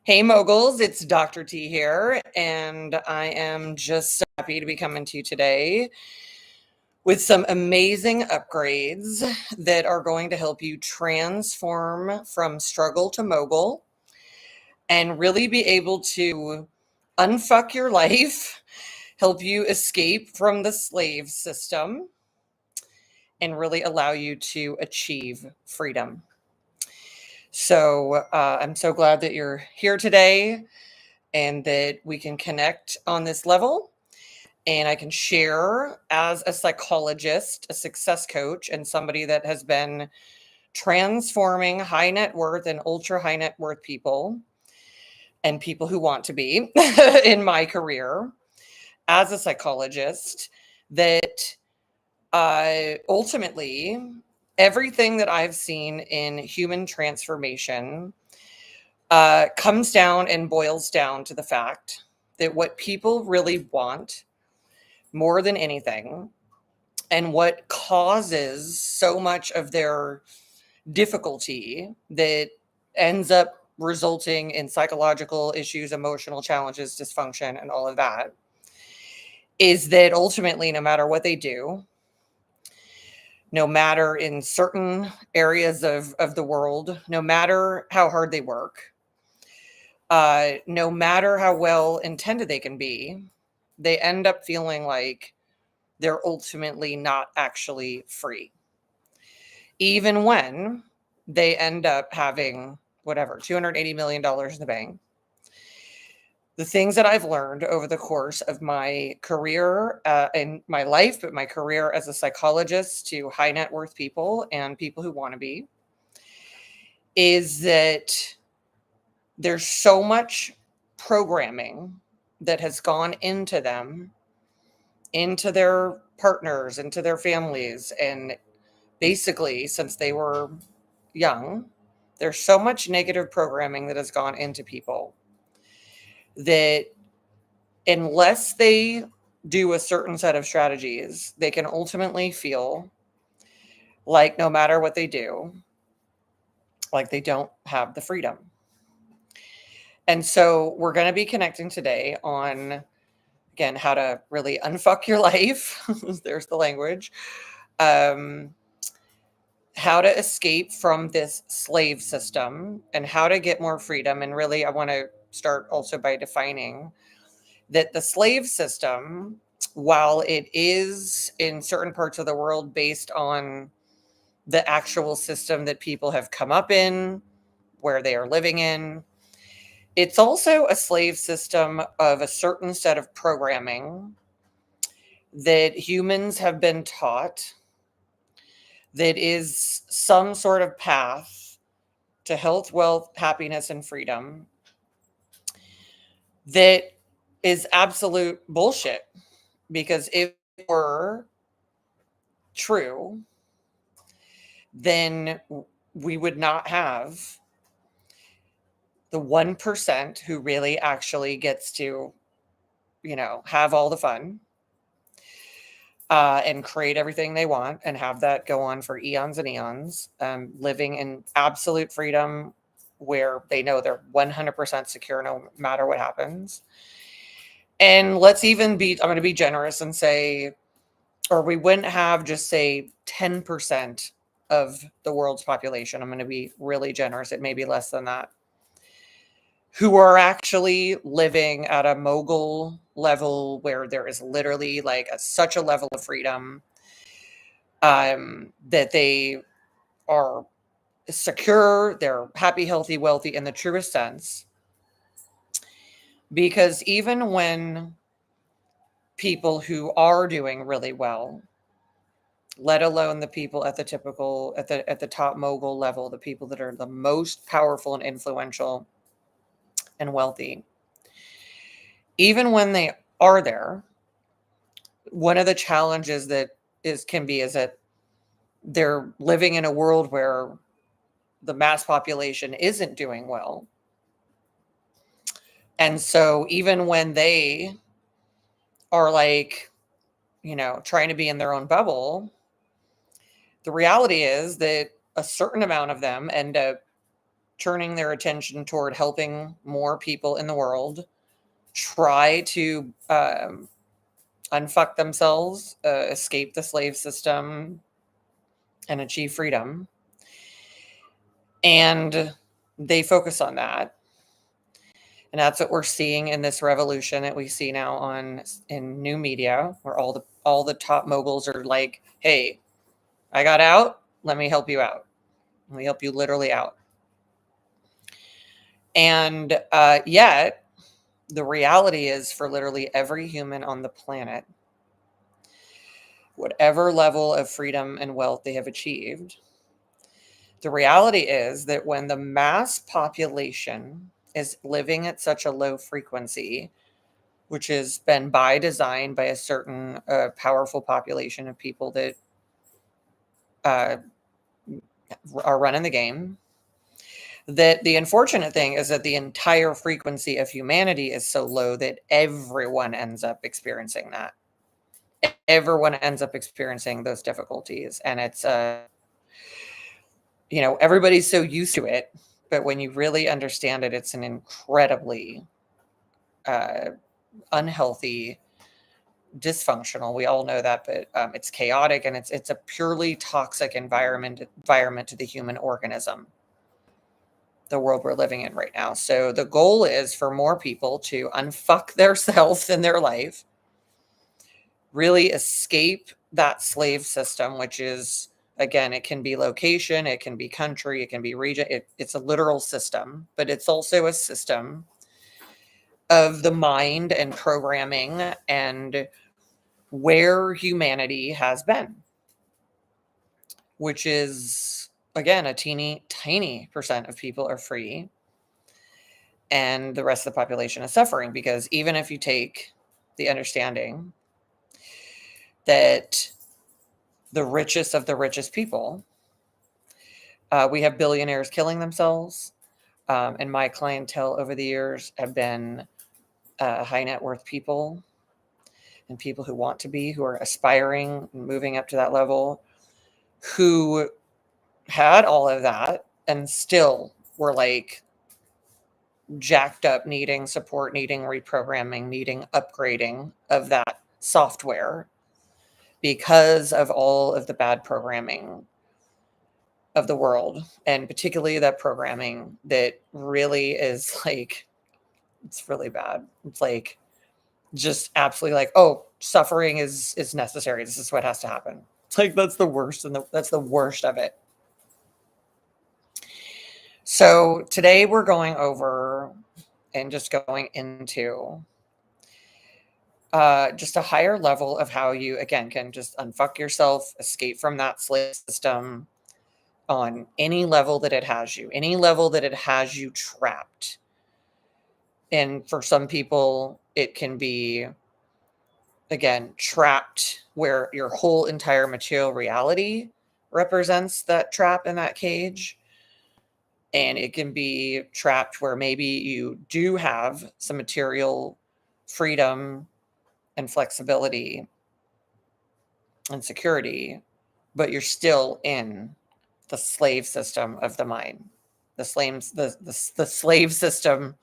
Hey moguls, it's Dr. T here, and I am just so happy to be coming to you today with some amazing upgrades that are going to help you transform from struggle to mogul and really be able to unfuck your life, help you escape from the slave system, and really allow you to achieve freedom. So I'm so glad that you're here today and that we can connect on this level. And I can share as a psychologist, a success coach, and somebody that has been transforming high net worth and ultra high net worth people and people who want to be in my career as a psychologist, that ultimately everything that I've seen in human transformation comes down and boils down to the fact that what people really want more than anything, and what causes so much of their difficulty that ends up resulting in psychological issues, emotional challenges, dysfunction, and all of that, is that ultimately, no matter what they do, no matter in certain areas of the world, no matter how hard they work, no matter how well intended they can be, they end up feeling like they're ultimately not actually free. Even when they end up having whatever, $280 million in the bank. The things that I've learned over the course of my career in my life, but my career as a psychologist to high net worth people and people who want to be, is that there's so much programming that has gone into them, into their partners, into their families, and basically since they were young, there's so much negative programming that has gone into people that unless they do a certain set of strategies, they can ultimately feel like no matter what they do, like they don't have the freedom. And so we're going to be connecting today on, again, how to really unfuck your life. There's the language. How to escape from this slave system and how to get more freedom. And really, I want to start also by defining that the slave system, while it is in certain parts of the world based on the actual system that people have come up in, where they are living in, it's also a slave system of a certain set of programming that humans have been taught that is some sort of path to health, wealth, happiness, and freedom that is absolute bullshit. Because if it were true, then we would not have the 1% who really actually gets to, have all the fun and create everything they want and have that go on for eons and eons, living in absolute freedom where they know they're 100% secure no matter what happens. And let's even I'm going to be generous and say, or we wouldn't have just say 10% of the world's population. I'm going to be really generous. It may be less than that, who are actually living at a mogul level where there is literally like such a level of freedom that they are secure, they're happy, healthy, wealthy in the truest sense. Because even when people who are doing really well, let alone the people at the top mogul level, the people that are the most powerful and influential and wealthy, even when they are there, one of the challenges that can be is that they're living in a world where the mass population isn't doing well. And so even when they are like, trying to be in their own bubble, the reality is that a certain amount of them end up turning their attention toward helping more people in the world try to unfuck themselves, escape the slave system, and achieve freedom. And they focus on that. And that's what we're seeing in this revolution that we see now in new media, where all the top moguls are like, "Hey, I got out. Let me help you out. Let me help you literally out." And yet, the reality is, for literally every human on the planet, whatever level of freedom and wealth they have achieved, the reality is that when the mass population is living at such a low frequency, which has been by design by a certain powerful population of people that uh, are running the game, that the unfortunate thing is that the entire frequency of humanity is so low that everyone ends up experiencing that. Everyone ends up experiencing those difficulties. And it's, everybody's so used to it. But when you really understand it, it's an incredibly unhealthy, dysfunctional. We all know that, but it's chaotic, and it's a purely toxic environment to the human organism, the world we're living in right now. So the goal is for more people to unfuck themselves in their life, really escape that slave system, which is, again, it can be location, it can be country, it can be region. It's a literal system, but it's also a system of the mind and programming and where humanity has been, which is, again, a teeny tiny percent of people are free and the rest of the population is suffering. Because even if you take the understanding that the richest of the richest people, we have billionaires killing themselves, and my clientele over the years have been high net worth people and people who want to be, who are aspiring and moving up to that level, who had all of that and still were like jacked up, needing support, needing reprogramming, needing upgrading of that software because of all of the bad programming of the world, and particularly that programming that really is like, it's really bad. It's like just absolutely like, oh, suffering is necessary. This is what has to happen. It's like that's the worst, and that's the worst of it. So today we're going over and just going into just a higher level of how you, again, can just unfuck yourself, escape from that slave system on any level that it has you, any level that it has you trapped. And for some people, it can be, again, trapped where your whole entire material reality represents that trap in that cage. And it can be trapped where maybe you do have some material freedom and flexibility and security, but you're still in the slave system of the mind, the slave system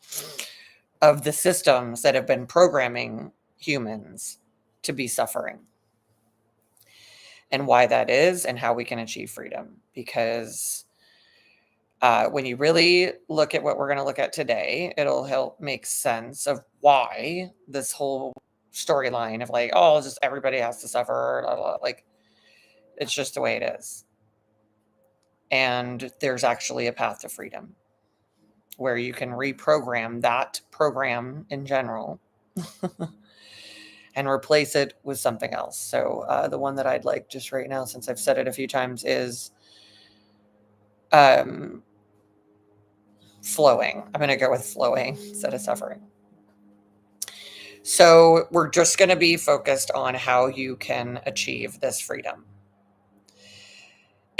of the systems that have been programming humans to be suffering, and why that is and how we can achieve freedom. Because when you really look at what we're going to look at today, it'll help make sense of why this whole storyline of like, oh, just everybody has to suffer, blah, blah, like, it's just the way it is. And there's actually a path to freedom where you can reprogram that program in general and replace it with something else. So the one that I'd like just right now, since I've said it a few times, is flowing. I'm going to go with flowing instead of suffering. So we're just going to be focused on how you can achieve this freedom.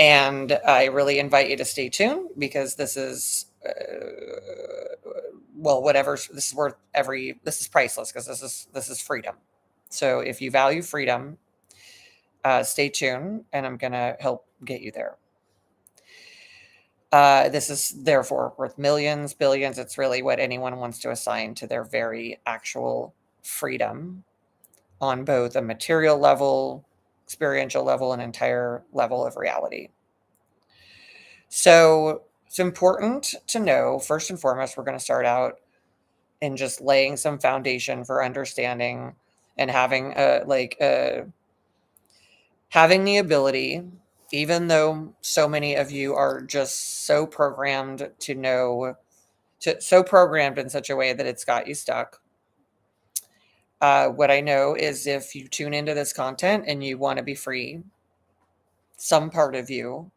And I really invite you to stay tuned, because this is, this is priceless, because this is freedom. So if you value freedom, stay tuned, and I'm going to help get you there. This is therefore worth millions, billions. It's really what anyone wants to assign to their very actual freedom on both a material level, experiential level, and entire level of reality. So it's important to know, first and foremost, we're going to start out in just laying some foundation for understanding and having the ability, even though so many of you are just so programmed to know, so programmed in such a way that it's got you stuck. What I know is if you tune into this content and you want to be free, some part of you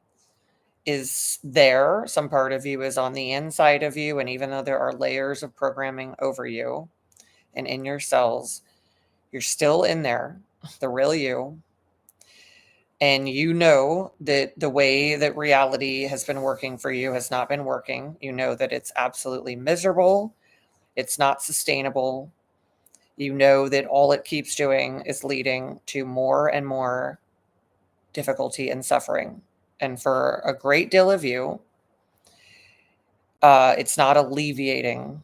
is there, some part of you is on the inside of you. And even though there are layers of programming over you and in your cells, you're still in there, the real you. And you know that the way that reality has been working for you has not been working. You know that it's absolutely miserable. It's not sustainable. You know that all it keeps doing is leading to more and more difficulty and suffering. And for a great deal of you, it's not alleviating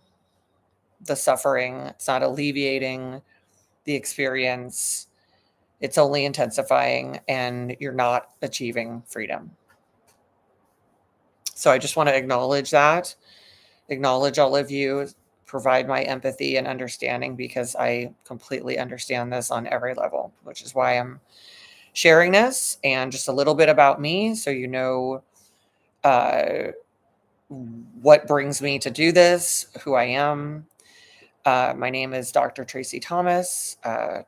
the suffering. It's not alleviating the experience. It's only intensifying, and you're not achieving freedom. So I just want to acknowledge that, acknowledge all of you, provide my empathy and understanding, because I completely understand this on every level, which is why I'm sharing this. And just a little bit about me, so you know what brings me to do this, who I am. My name is Dr. Tracy Thomas,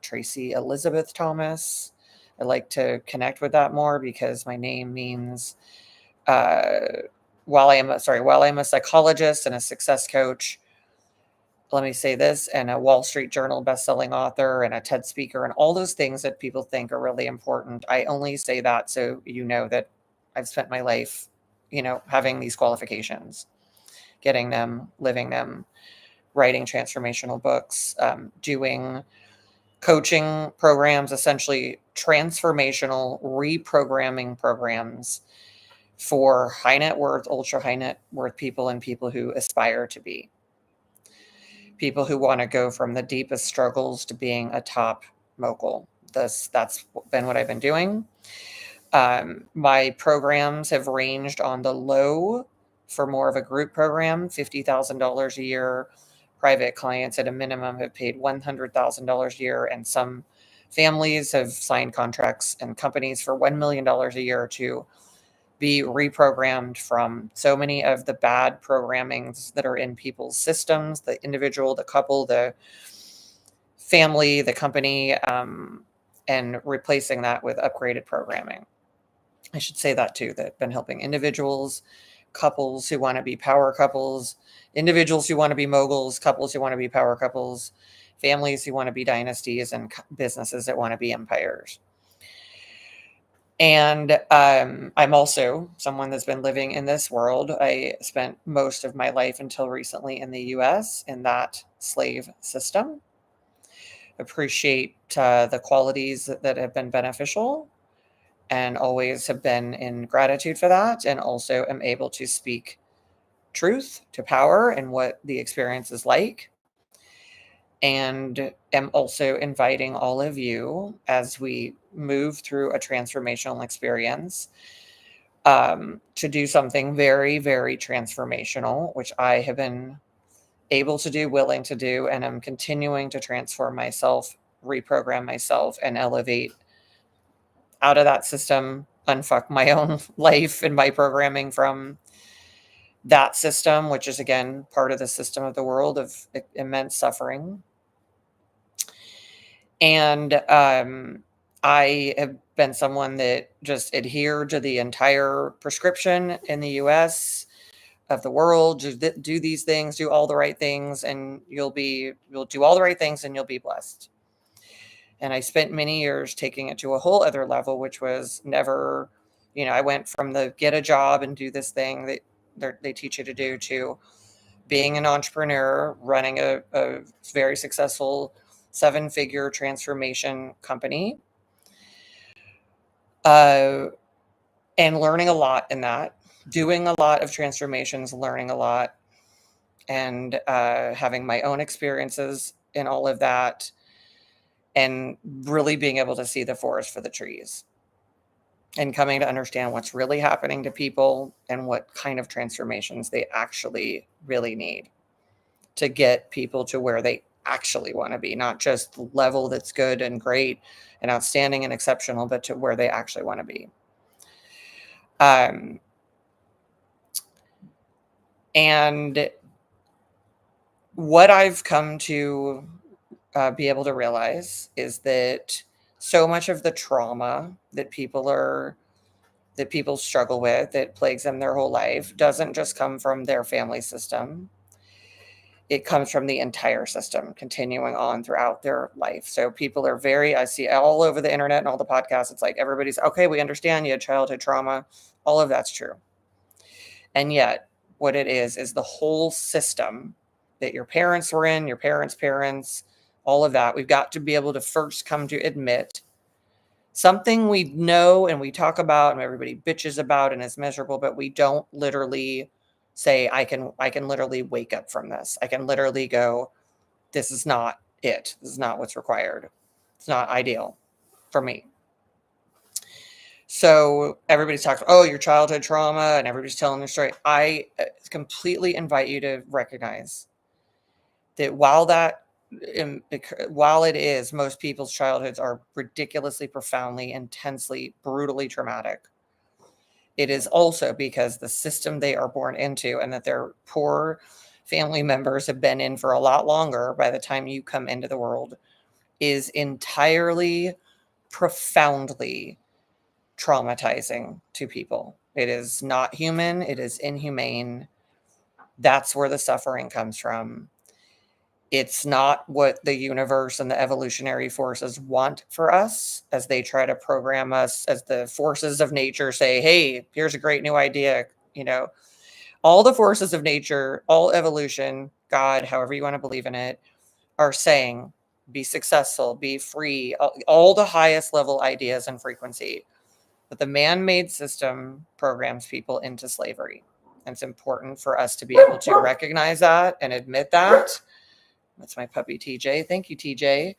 Tracy Elizabeth Thomas. I like to connect with that more because my name means, while I'm a psychologist and a success coach, let me say this, and a Wall Street Journal bestselling author and a TED speaker and all those things that people think are really important. I only say that so you know that I've spent my life, having these qualifications, getting them, living them, writing transformational books, doing coaching programs, essentially transformational reprogramming programs for high net worth, ultra high net worth people and people who aspire to be. People who want to go from the deepest struggles to being a top mogul. That's been what I've been doing. My programs have ranged on the low for more of a group program, $50,000 a year. Private clients at a minimum have paid $100,000 a year, and some families have signed contracts and companies for $1 million a year to be reprogrammed from so many of the bad programmings that are in people's systems, the individual, the couple, the family, the company, and replacing that with upgraded programming. I should say that too, that I've been helping individuals, couples who want to be power couples, individuals who want to be moguls, couples who want to be power couples, families who want to be dynasties, and businesses that want to be empires. And I'm also someone that's been living in this world. I spent most of my life until recently in the US in that slave system. Appreciate the qualities that have been beneficial and always have been in gratitude for that. And also am able to speak truth to power and what the experience is like. And am also inviting all of you, as we move through a transformational experience, to do something very, very transformational, which I have been able to do, willing to do, and I'm continuing to transform myself, reprogram myself, and elevate out of that system, unfuck my own life and my programming from that system, which is, again, part of the system of the world of immense suffering. And I have been someone that just adhered to the entire prescription in the US of the world. Do these things, do all the right things, and you'll do all the right things and you'll be blessed. And I spent many years taking it to a whole other level, which was never, I went from the get a job and do this thing that they teach you to do, to being an entrepreneur, running a very successful 7-figure transformation company, and learning a lot in that, doing a lot of transformations, learning a lot, and having my own experiences in all of that, and really being able to see the forest for the trees and coming to understand what's really happening to people and what kind of transformations they actually really need to get people to where they actually want to be, not just the level that's good and great and outstanding and exceptional, but to where they actually want to be. And what I've come to be able to realize is that so much of the trauma that people struggle with, that plagues them their whole life, doesn't just come from their family system. It comes from the entire system continuing on throughout their life. So people are I see all over the internet and all the podcasts, it's like everybody's, okay, we understand you had childhood trauma. All of that's true. And yet, what it is the whole system that your parents were in, your parents' parents, all of that. We've got to be able to first come to admit something we know and we talk about and everybody bitches about and is miserable, but we don't literally say, I can literally wake up from this. I can literally go, this is not it. This is not what's required. It's not ideal for me. So everybody's talking, oh, your childhood trauma, and everybody's telling their story. I completely invite you to recognize that while it is, most people's childhoods are ridiculously, profoundly, intensely, brutally traumatic. It is also because the system they are born into and that their poor family members have been in for a lot longer by the time you come into the world is entirely, profoundly traumatizing to people. It is not human. It is inhumane. That's where the suffering comes from. It's not what the universe and the evolutionary forces want for us as they try to program us, as the forces of nature say, hey, here's a great new idea. All the forces of nature, all evolution, God, however you want to believe in it, are saying, be successful, be free, all the highest level ideas and frequency. But the man-made system programs people into slavery. And it's important for us to be able to recognize that and admit that. That's my puppy, TJ. Thank you, TJ.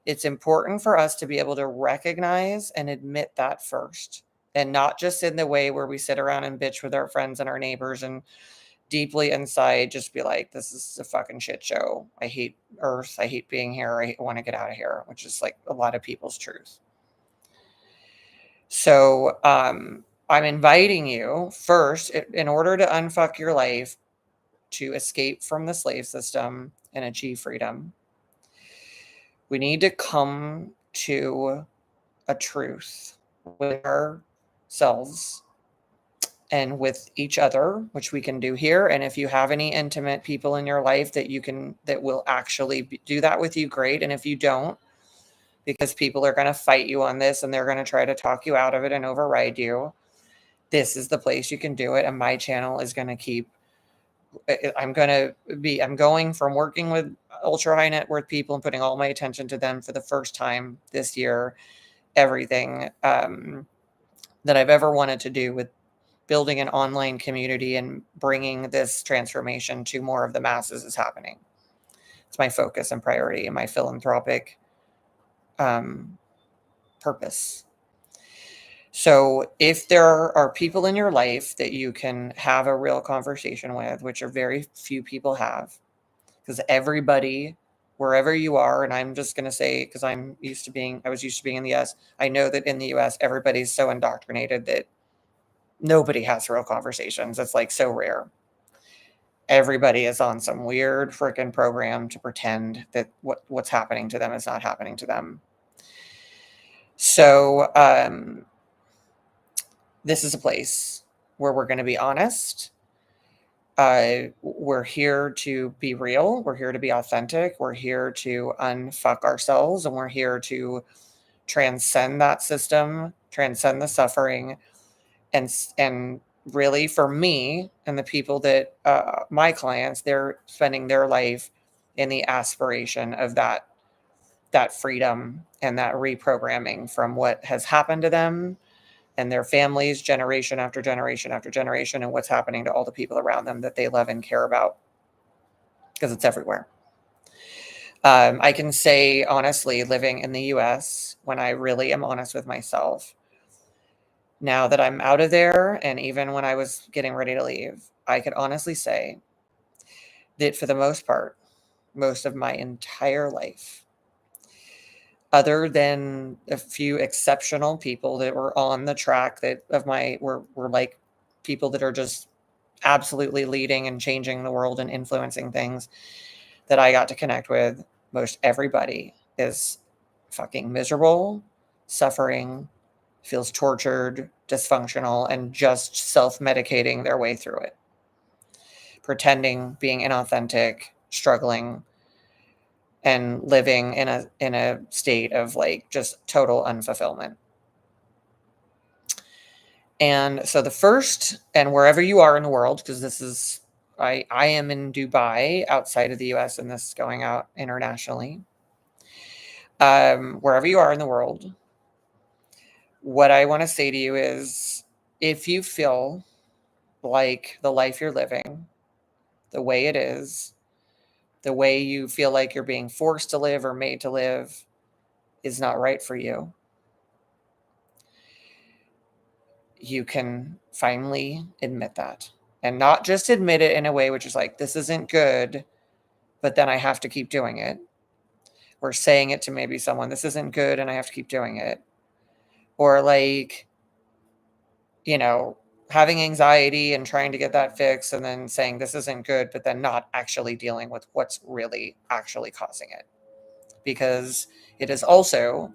It's important for us to be able to recognize and admit that first, and not just in the way where we sit around and bitch with our friends and our neighbors and deeply inside just be like, this is a fucking shit show. I hate Earth. I hate being here. I want to get out of here, which is like a lot of people's truth. So I'm inviting you first, in order to unfuck your life, to escape from the slave system and achieve freedom. We need to come to a truth with ourselves and with each other, which we can do here. And if you have any intimate people in your life that will actually do that with you, great. And if you don't, because people are going to fight you on this and they're going to try to talk you out of it and override you, this is the place you can do it. And my channel is going to keep, I'm going from working with ultra high net worth people and putting all my attention to them for the first time this year. Everything that I've ever wanted to do with building an online community and bringing this transformation to more of the masses is happening. It's my focus and priority and my philanthropic purpose. So if there are people in your life that you can have a real conversation with, which are very few people have, because everybody, wherever you are, and I'm just going to say, because I was used to being in the US, I know that in the US, everybody's so indoctrinated that nobody has real conversations. It's like so rare. Everybody is on some weird freaking program to pretend that what's happening to them is not happening to them. So this is a place where we're going to be honest. We're here to be real. We're here to be authentic. We're here to unfuck ourselves, and we're here to transcend that system, transcend the suffering, and really, for me and the people that my clients, they're spending their life in the aspiration of that freedom and that reprogramming from what has happened to them and their families, generation after generation after generation, and what's happening to all the people around them that they love and care about, because it's everywhere. I can say honestly, living in the US, when I really am honest with myself, now that I'm out of there, and even when I was getting ready to leave, I could honestly say that for the most part, most of my entire life, other than a few exceptional people that were on the track that of my were like people that are just absolutely leading and changing the world and influencing things that I got to connect with, most everybody is fucking miserable, suffering, feels tortured, dysfunctional, and just self-medicating their way through it. Pretending, being inauthentic, struggling, and living in a state of like just total unfulfillment. And so the first, and wherever you are in the world, because this is I am in Dubai outside of the US, and this is going out internationally. Wherever you are in the world, what I want to say to you is, if you feel like the life you're living, the way it is, the way you feel like you're being forced to live or made to live is not right for you, you can finally admit that. And not just admit it in a way which is like, this isn't good, but then I have to keep doing it. Or saying it to maybe someone, this isn't good and I have to keep doing it. Or like, having anxiety and trying to get that fixed and then saying this isn't good, but then not actually dealing with what's really actually causing it. Because it is also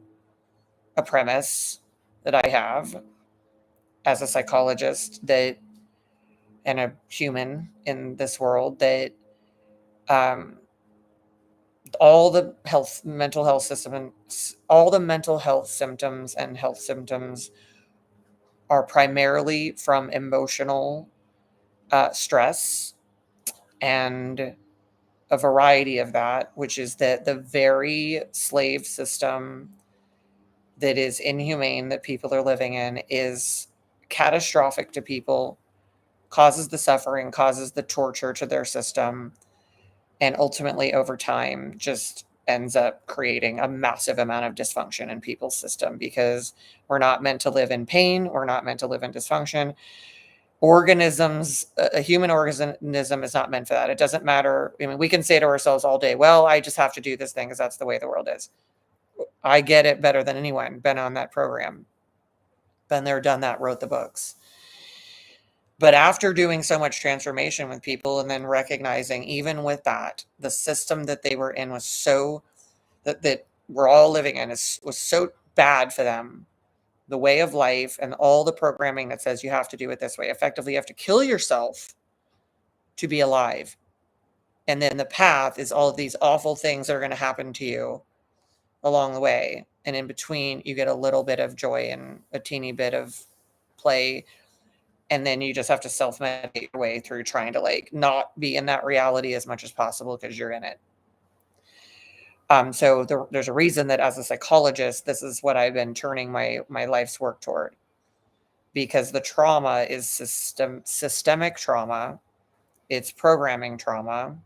a premise that I have as a psychologist that and a human in this world that um, all the mental health symptoms and health symptoms are primarily from emotional stress and a variety of that, which is that the very slave system that is inhumane that people are living in is catastrophic to people, causes the suffering, causes the torture to their system, and ultimately over time just ends up creating a massive amount of dysfunction in people's system, because we're not meant to live in pain. We're not meant to live in dysfunction. A human organism is not meant for that. It doesn't matter. I mean, we can say to ourselves all day, well, I just have to do this thing because that's the way the world is. I get it better than anyone. Been on that program. Been there, done that, wrote the books. But after doing so much transformation with people and then recognizing even with that, the system that they were in was so that we're all living in was so bad for them. The way of life and all the programming that says you have to do it this way. Effectively, you have to kill yourself to be alive. And then the path is all of these awful things that are going to happen to you along the way. And in between, you get a little bit of joy and a teeny bit of play. And then you just have to self-medicate your way through trying to like not be in that reality as much as possible because you're in it. So there's a reason that as a psychologist, this is what I've been turning my life's work toward, because the trauma is systemic trauma. It's programming trauma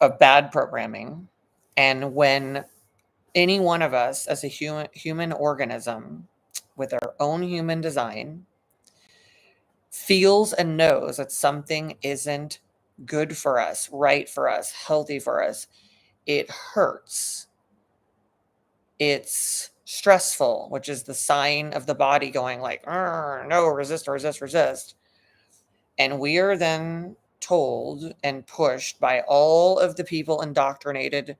of bad programming. And when any one of us as a human organism with our own human design feels and knows that something isn't good for us, right for us, healthy for us, it hurts. It's stressful, which is the sign of the body going like, no, resist, resist, resist. And we are then told and pushed by all of the people indoctrinated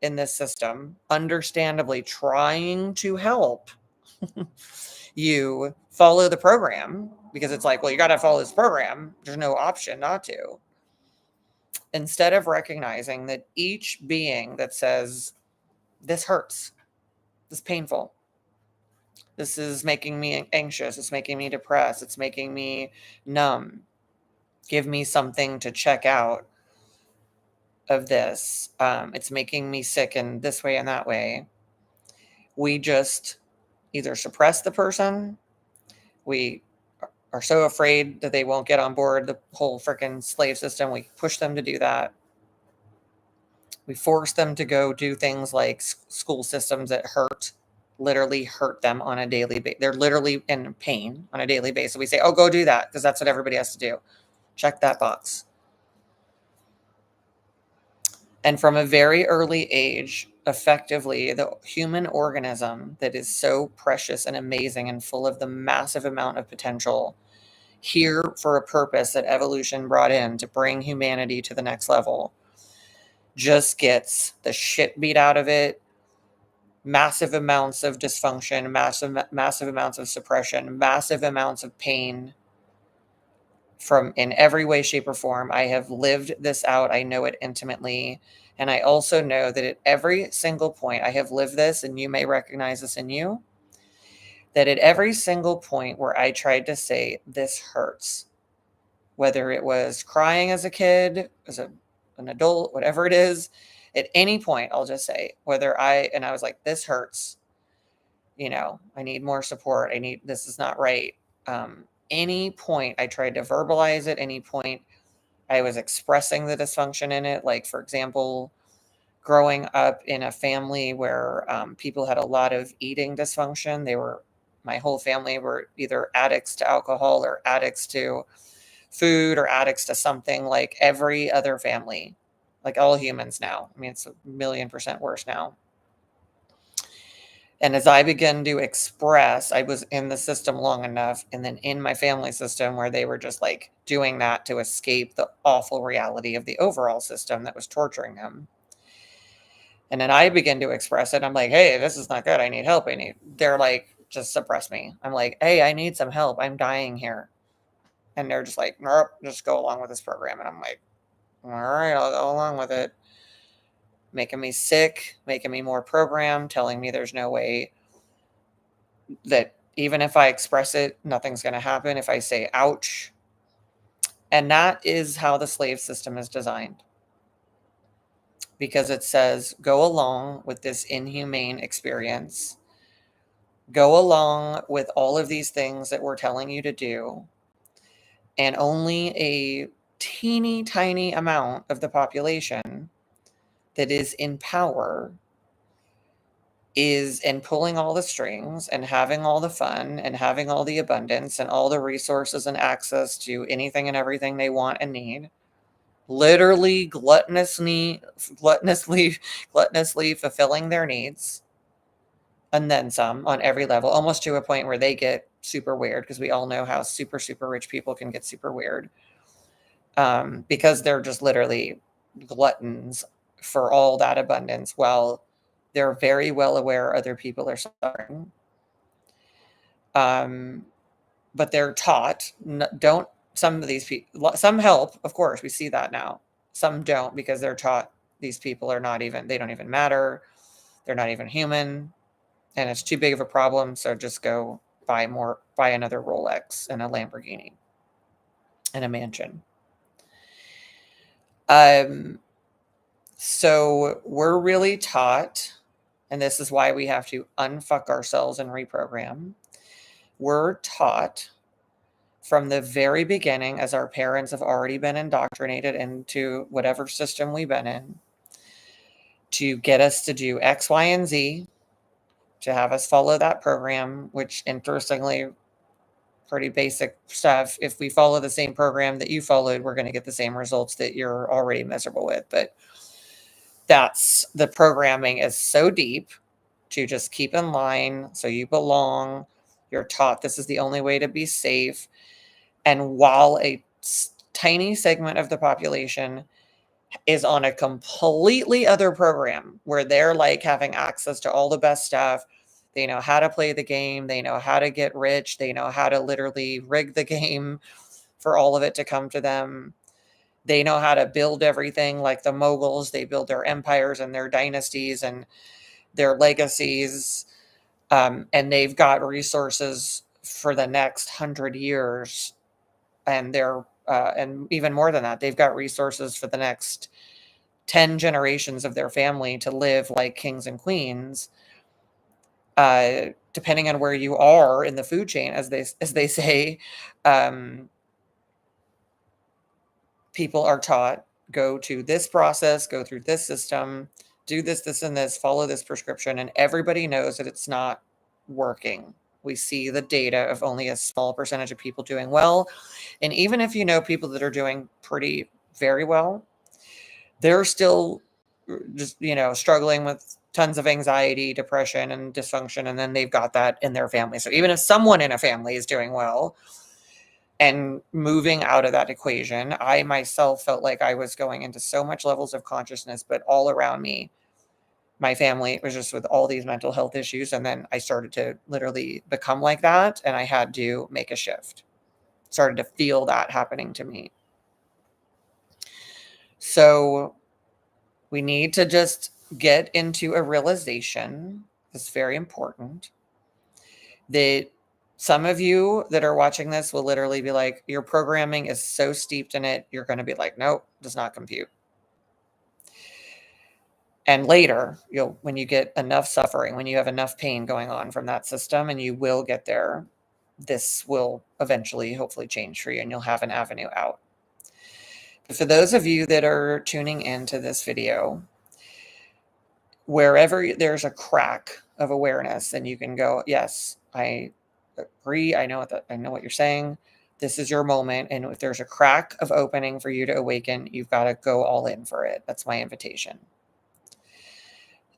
in this system, understandably trying to help you follow the program, because it's like, well, you got to follow this program. There's no option not to. Instead of recognizing that each being that says, this hurts, this is painful, this is making me anxious, it's making me depressed, it's making me numb, give me something to check out of this. It's making me sick in this way and that way. We just either suppress the person, we are so afraid that they won't get on board the whole freaking slave system, we push them to do that. We force them to go do things like school systems that literally hurt them on a daily basis. They're literally in pain on a daily basis. We say, oh, go do that because that's what everybody has to do. Check that box. And from a very early age, effectively, the human organism that is so precious and amazing and full of the massive amount of potential here for a purpose that evolution brought in to bring humanity to the next level, just gets the shit beat out of it. Massive amounts of dysfunction, massive amounts of suppression, massive amounts of pain from in every way, shape, or form. I have lived this out. I know it intimately. And I also know that at every single point, I have lived this, and you may recognize this in you, that at every single point where I tried to say, this hurts, whether it was crying as a kid, as an adult, whatever it is, at any point, I'll just say, I was like, this hurts, I need more support. This is not right. Any point I tried to verbalize it, any point I was expressing the dysfunction in it. Like, for example, growing up in a family where people had a lot of eating dysfunction. My whole family were either addicts to alcohol or addicts to food or addicts to something, like every other family, like all humans now. I mean, it's 1,000,000% worse now. And as I began to express, I was in the system long enough, and then in my family system where they were just like doing that to escape the awful reality of the overall system that was torturing them. And then I begin to express it. I'm like, hey, this is not good. I need help. They're like, just suppress me. I'm like, hey, I need some help. I'm dying here. And they're just like, nope, just go along with this program. And I'm like, all right, I'll go along with it. Making me sick, making me more programmed, telling me there's no way that even if I express it, nothing's going to happen if I say ouch. And that is how the slave system is designed. Because it says, go along with this inhumane experience. Go along with all of these things that we're telling you to do. And only a teeny tiny amount of the population that is in power is in pulling all the strings and having all the fun and having all the abundance and all the resources and access to anything and everything they want and need. Literally gluttonously fulfilling their needs, and then some on every level, almost to a point where they get super weird, because we all know how super, super rich people can get super weird, because they're just literally gluttons for all that abundance, while they're very well aware other people are suffering. But they're taught, some of these people, some help, of course, we see that now. Some don't, because they're taught these people they don't even matter. They're not even human. And it's too big of a problem. So just go buy another Rolex and a Lamborghini and a mansion. So we're really taught, and this is why we have to unfuck ourselves and reprogram. We're taught from the very beginning, as our parents have already been indoctrinated into whatever system we've been in, to get us to do X, Y, and Z, to have us follow that program, which, interestingly, pretty basic stuff. If we follow the same program that you followed, we're going to get the same results that you're already miserable with. But the programming is so deep, to just keep in line so you belong. You're taught this is the only way to be safe. And while a tiny segment of the population is on a completely other program where they're like having access to all the best stuff, they know how to play the game, they know how to get rich, they know how to literally rig the game for all of it to come to them. They know how to build everything like the moguls. They build their empires and their dynasties and their legacies. And they've got resources for the next 100 years. And and even more than that, they've got resources for the next 10 generations of their family to live like kings and queens. depending on where you are in the food chain, as they say, people are taught, go to this process, go through this system, do this, this, and this, follow this prescription, and everybody knows that it's not working. We see the data of only a small percentage of people doing well. And even if you know people that are doing very well, they're still just, struggling with tons of anxiety, depression, and dysfunction. And then they've got that in their family. So even if someone in a family is doing well and moving out of that equation, I myself felt like I was going into so much levels of consciousness, but all around me, my family was just with all these mental health issues. And then I started to literally become like that. And I had to make a shift. Started to feel that happening to me. So we need to just get into a realization. It's very important that some of you that are watching this will literally be like, your programming is so steeped in it. You're going to be like, nope, does not compute. And later, when you get enough suffering, when you have enough pain going on from that system, and you will get there, this will eventually, hopefully, change for you, and you'll have an avenue out. But for those of you that are tuning into this video, wherever there's a crack of awareness, and you can go, yes, I agree. I know what you're saying. This is your moment. And if there's a crack of opening for you to awaken, you've got to go all in for it. That's my invitation.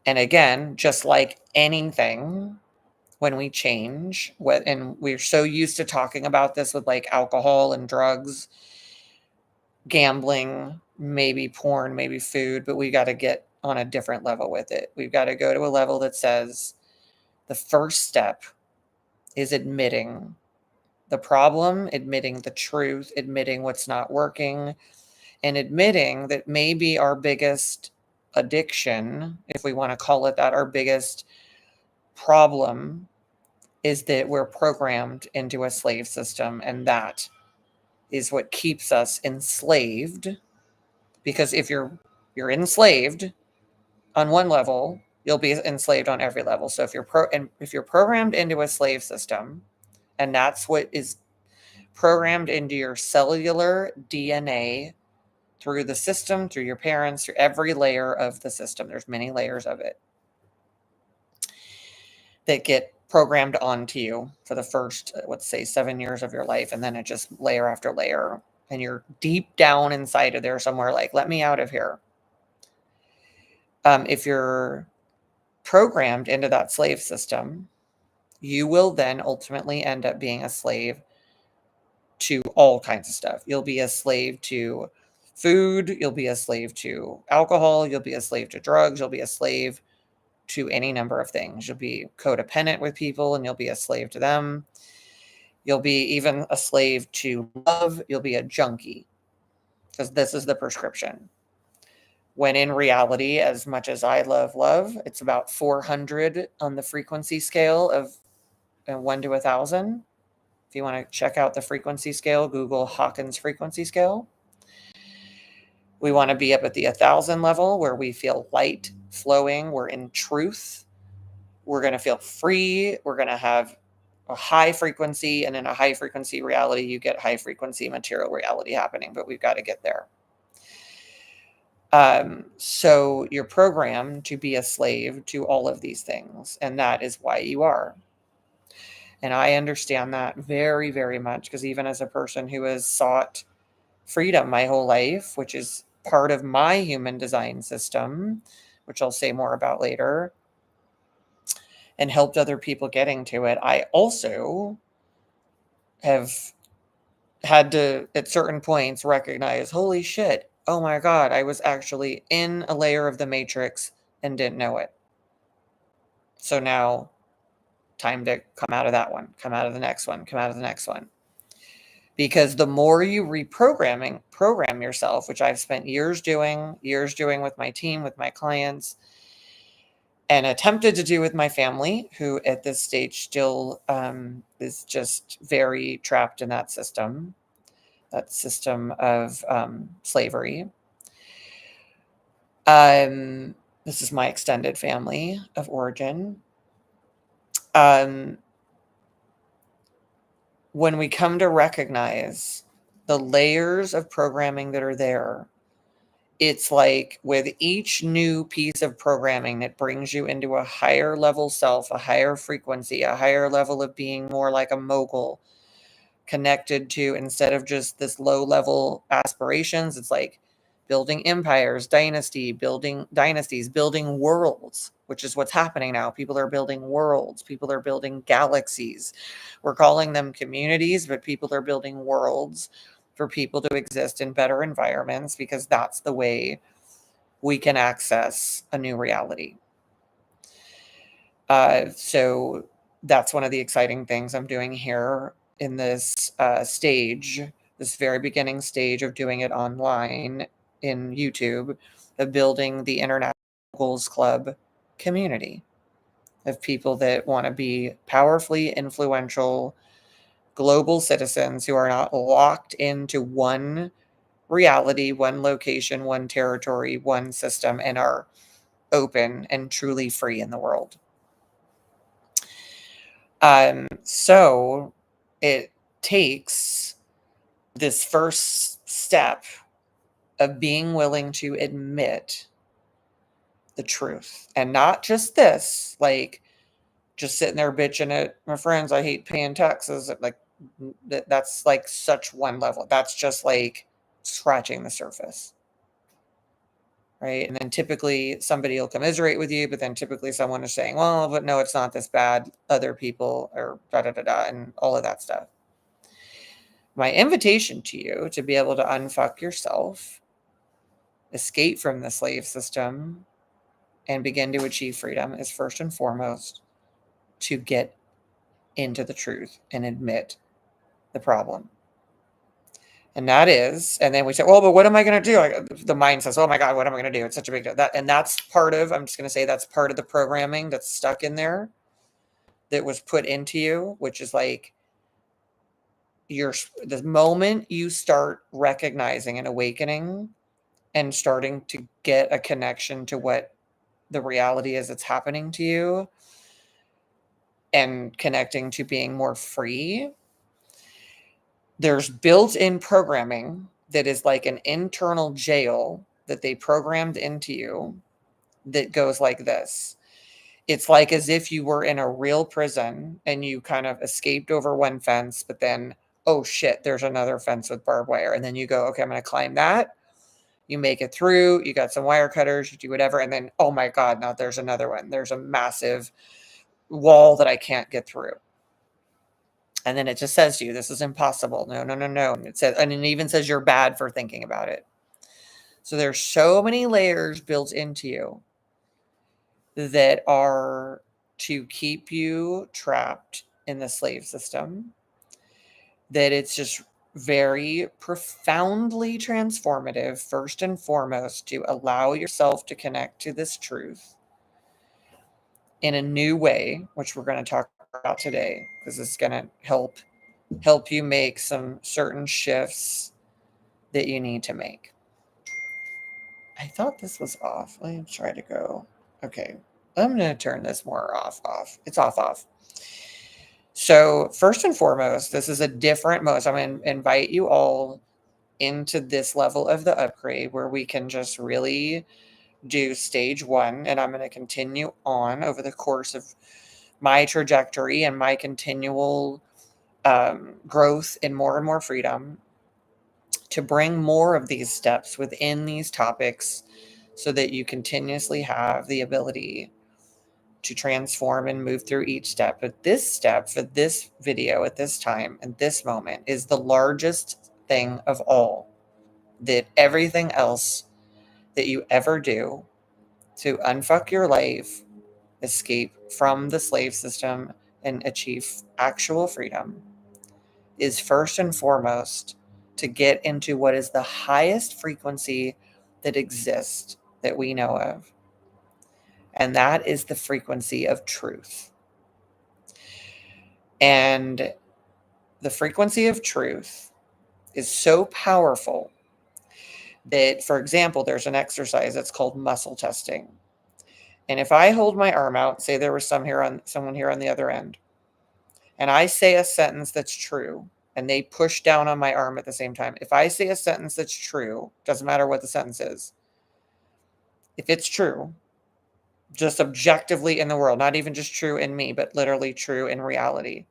And again, just like anything, when we change, and we're so used to talking about this with like alcohol and drugs, gambling, maybe porn, maybe food, but we got to get on a different level with it. We've got to go to a level that says the first step is admitting the problem, admitting the truth, admitting what's not working, and admitting that maybe our biggest addiction, if we want to call it that, our biggest problem is that we're programmed into a slave system, and that is what keeps us enslaved. Because if you're enslaved on one level, you'll be enslaved on every level. So if you're programmed into a slave system, and that's what is programmed into your cellular DNA through the system, through your parents, through every layer of the system. There's many layers of it that get programmed onto you for the first, let's say, 7 years of your life. And then it just layer after layer. And you're deep down inside of there somewhere like, let me out of here. If you're programmed into that slave system, you will then ultimately end up being a slave to all kinds of stuff. You'll be a slave to food. You'll be a slave to alcohol. You'll be a slave to drugs. You'll be a slave to any number of things. You'll be codependent with people, and you'll be a slave to them. You'll be even a slave to love. You'll be a junkie, because this is the prescription. When in reality, as much as I love love, it's about 400 on the frequency scale of 1 to 1,000. If you want to check out the frequency scale, Google Hawkins frequency scale. We want to be up at the 1,000 level, where we feel light flowing. We're in truth. We're going to feel free. We're going to have a high frequency, and in a high frequency reality, you get high frequency material reality happening, but we've got to get there. So you're programmed to be a slave to all of these things, and that is why you are. And I understand that very, very much, because even as a person who has sought freedom my whole life, which is part of my human design system, which I'll say more about later, and helped other people getting to it, I also have had to, at certain points, recognize, holy shit, oh my God, I was actually in a layer of the matrix and didn't know it. So now, time to come out of that one, come out of the next one, come out of the next one. Because the more you program yourself, which I've spent years doing with my team, with my clients, and attempted to do with my family, who at this stage still is just very trapped in that system of slavery. This is my extended family of origin. When we come to recognize the layers of programming that are there, it's like with each new piece of programming that brings you into a higher level self, a higher frequency, a higher level of being more like a mogul, connected to, instead of just this low level aspirations, it's like building empires, building dynasties, building worlds, which is what's happening now. People are building worlds, people are building galaxies. We're calling them communities, but people are building worlds for people to exist in better environments, because that's the way we can access a new reality. So that's one of the exciting things I'm doing here in this stage, this very beginning stage of doing it online in YouTube, of building the International Goals Club community of people that want to be powerfully influential global citizens who are not locked into one reality, one location, one territory, one system, and are open and truly free in the world. So it takes this first step of being willing to admit the truth, and not just this, like just sitting there bitching at my friends, I hate paying taxes. Like that's like such one level. That's just like scratching the surface. Right. And then typically somebody will commiserate with you, but then typically someone is saying, well, but no, it's not this bad. Other people are da da da da, and all of that stuff. My invitation to you to be able to unfuck yourself, escape from the slave system, and begin to achieve freedom is first and foremost to get into the truth and admit the problem. And that is, and then we say, well, but what am I going to do? Like, the mind says, oh my God, what am I going to do? It's such a big deal. And that's part of, I'm just going to say that's part of the programming that's stuck in there, that was put into you, which is like, the moment you start recognizing and awakening and starting to get a connection to what the reality is that's happening to you, and connecting to being more free, there's built-in programming that is like an internal jail that they programmed into you that goes like this. It's like as if you were in a real prison and you kind of escaped over one fence, but then, oh shit, there's another fence with barbed wire. And then you go, okay, I'm going to climb that. You make it through, you got some wire cutters, you do whatever. And then, oh my God, now there's another one. There's a massive wall that I can't get through. And then it just says to you, this is impossible. No, no, no, no. And it says, and it even says you're bad for thinking about it. So there's so many layers built into you that are to keep you trapped in the slave system, that it's just very profoundly transformative, first and foremost, to allow yourself to connect to this truth in a new way, which we're going to talk about today, because it's going to help you make some certain shifts that you need to make. I thought this was off. Let me try to go. Okay. I'm going to turn this more off. It's off. So first and foremost, this is a different mode. So I'm going to invite you all into this level of the upgrade where we can just really do stage 1. And I'm going to continue on over the course of my trajectory and my continual growth in more and more freedom, to bring more of these steps within these topics so that you continuously have the ability to transform and move through each step. But this step for this video at this time and this moment is the largest thing of all, that everything else that you ever do to unfuck your life, escape from the slave system, and achieve actual freedom is first and foremost to get into what is the highest frequency that exists that we know of. And that is the frequency of truth. And the frequency of truth is so powerful that, for example, there's an exercise that's called muscle testing. And if I hold my arm out, say there was someone here on the other end, and I say a sentence that's true, and they push down on my arm at the same time. If I say a sentence that's true, doesn't matter what the sentence is, if it's true, just objectively in the world, not even just true in me, but literally true in reality.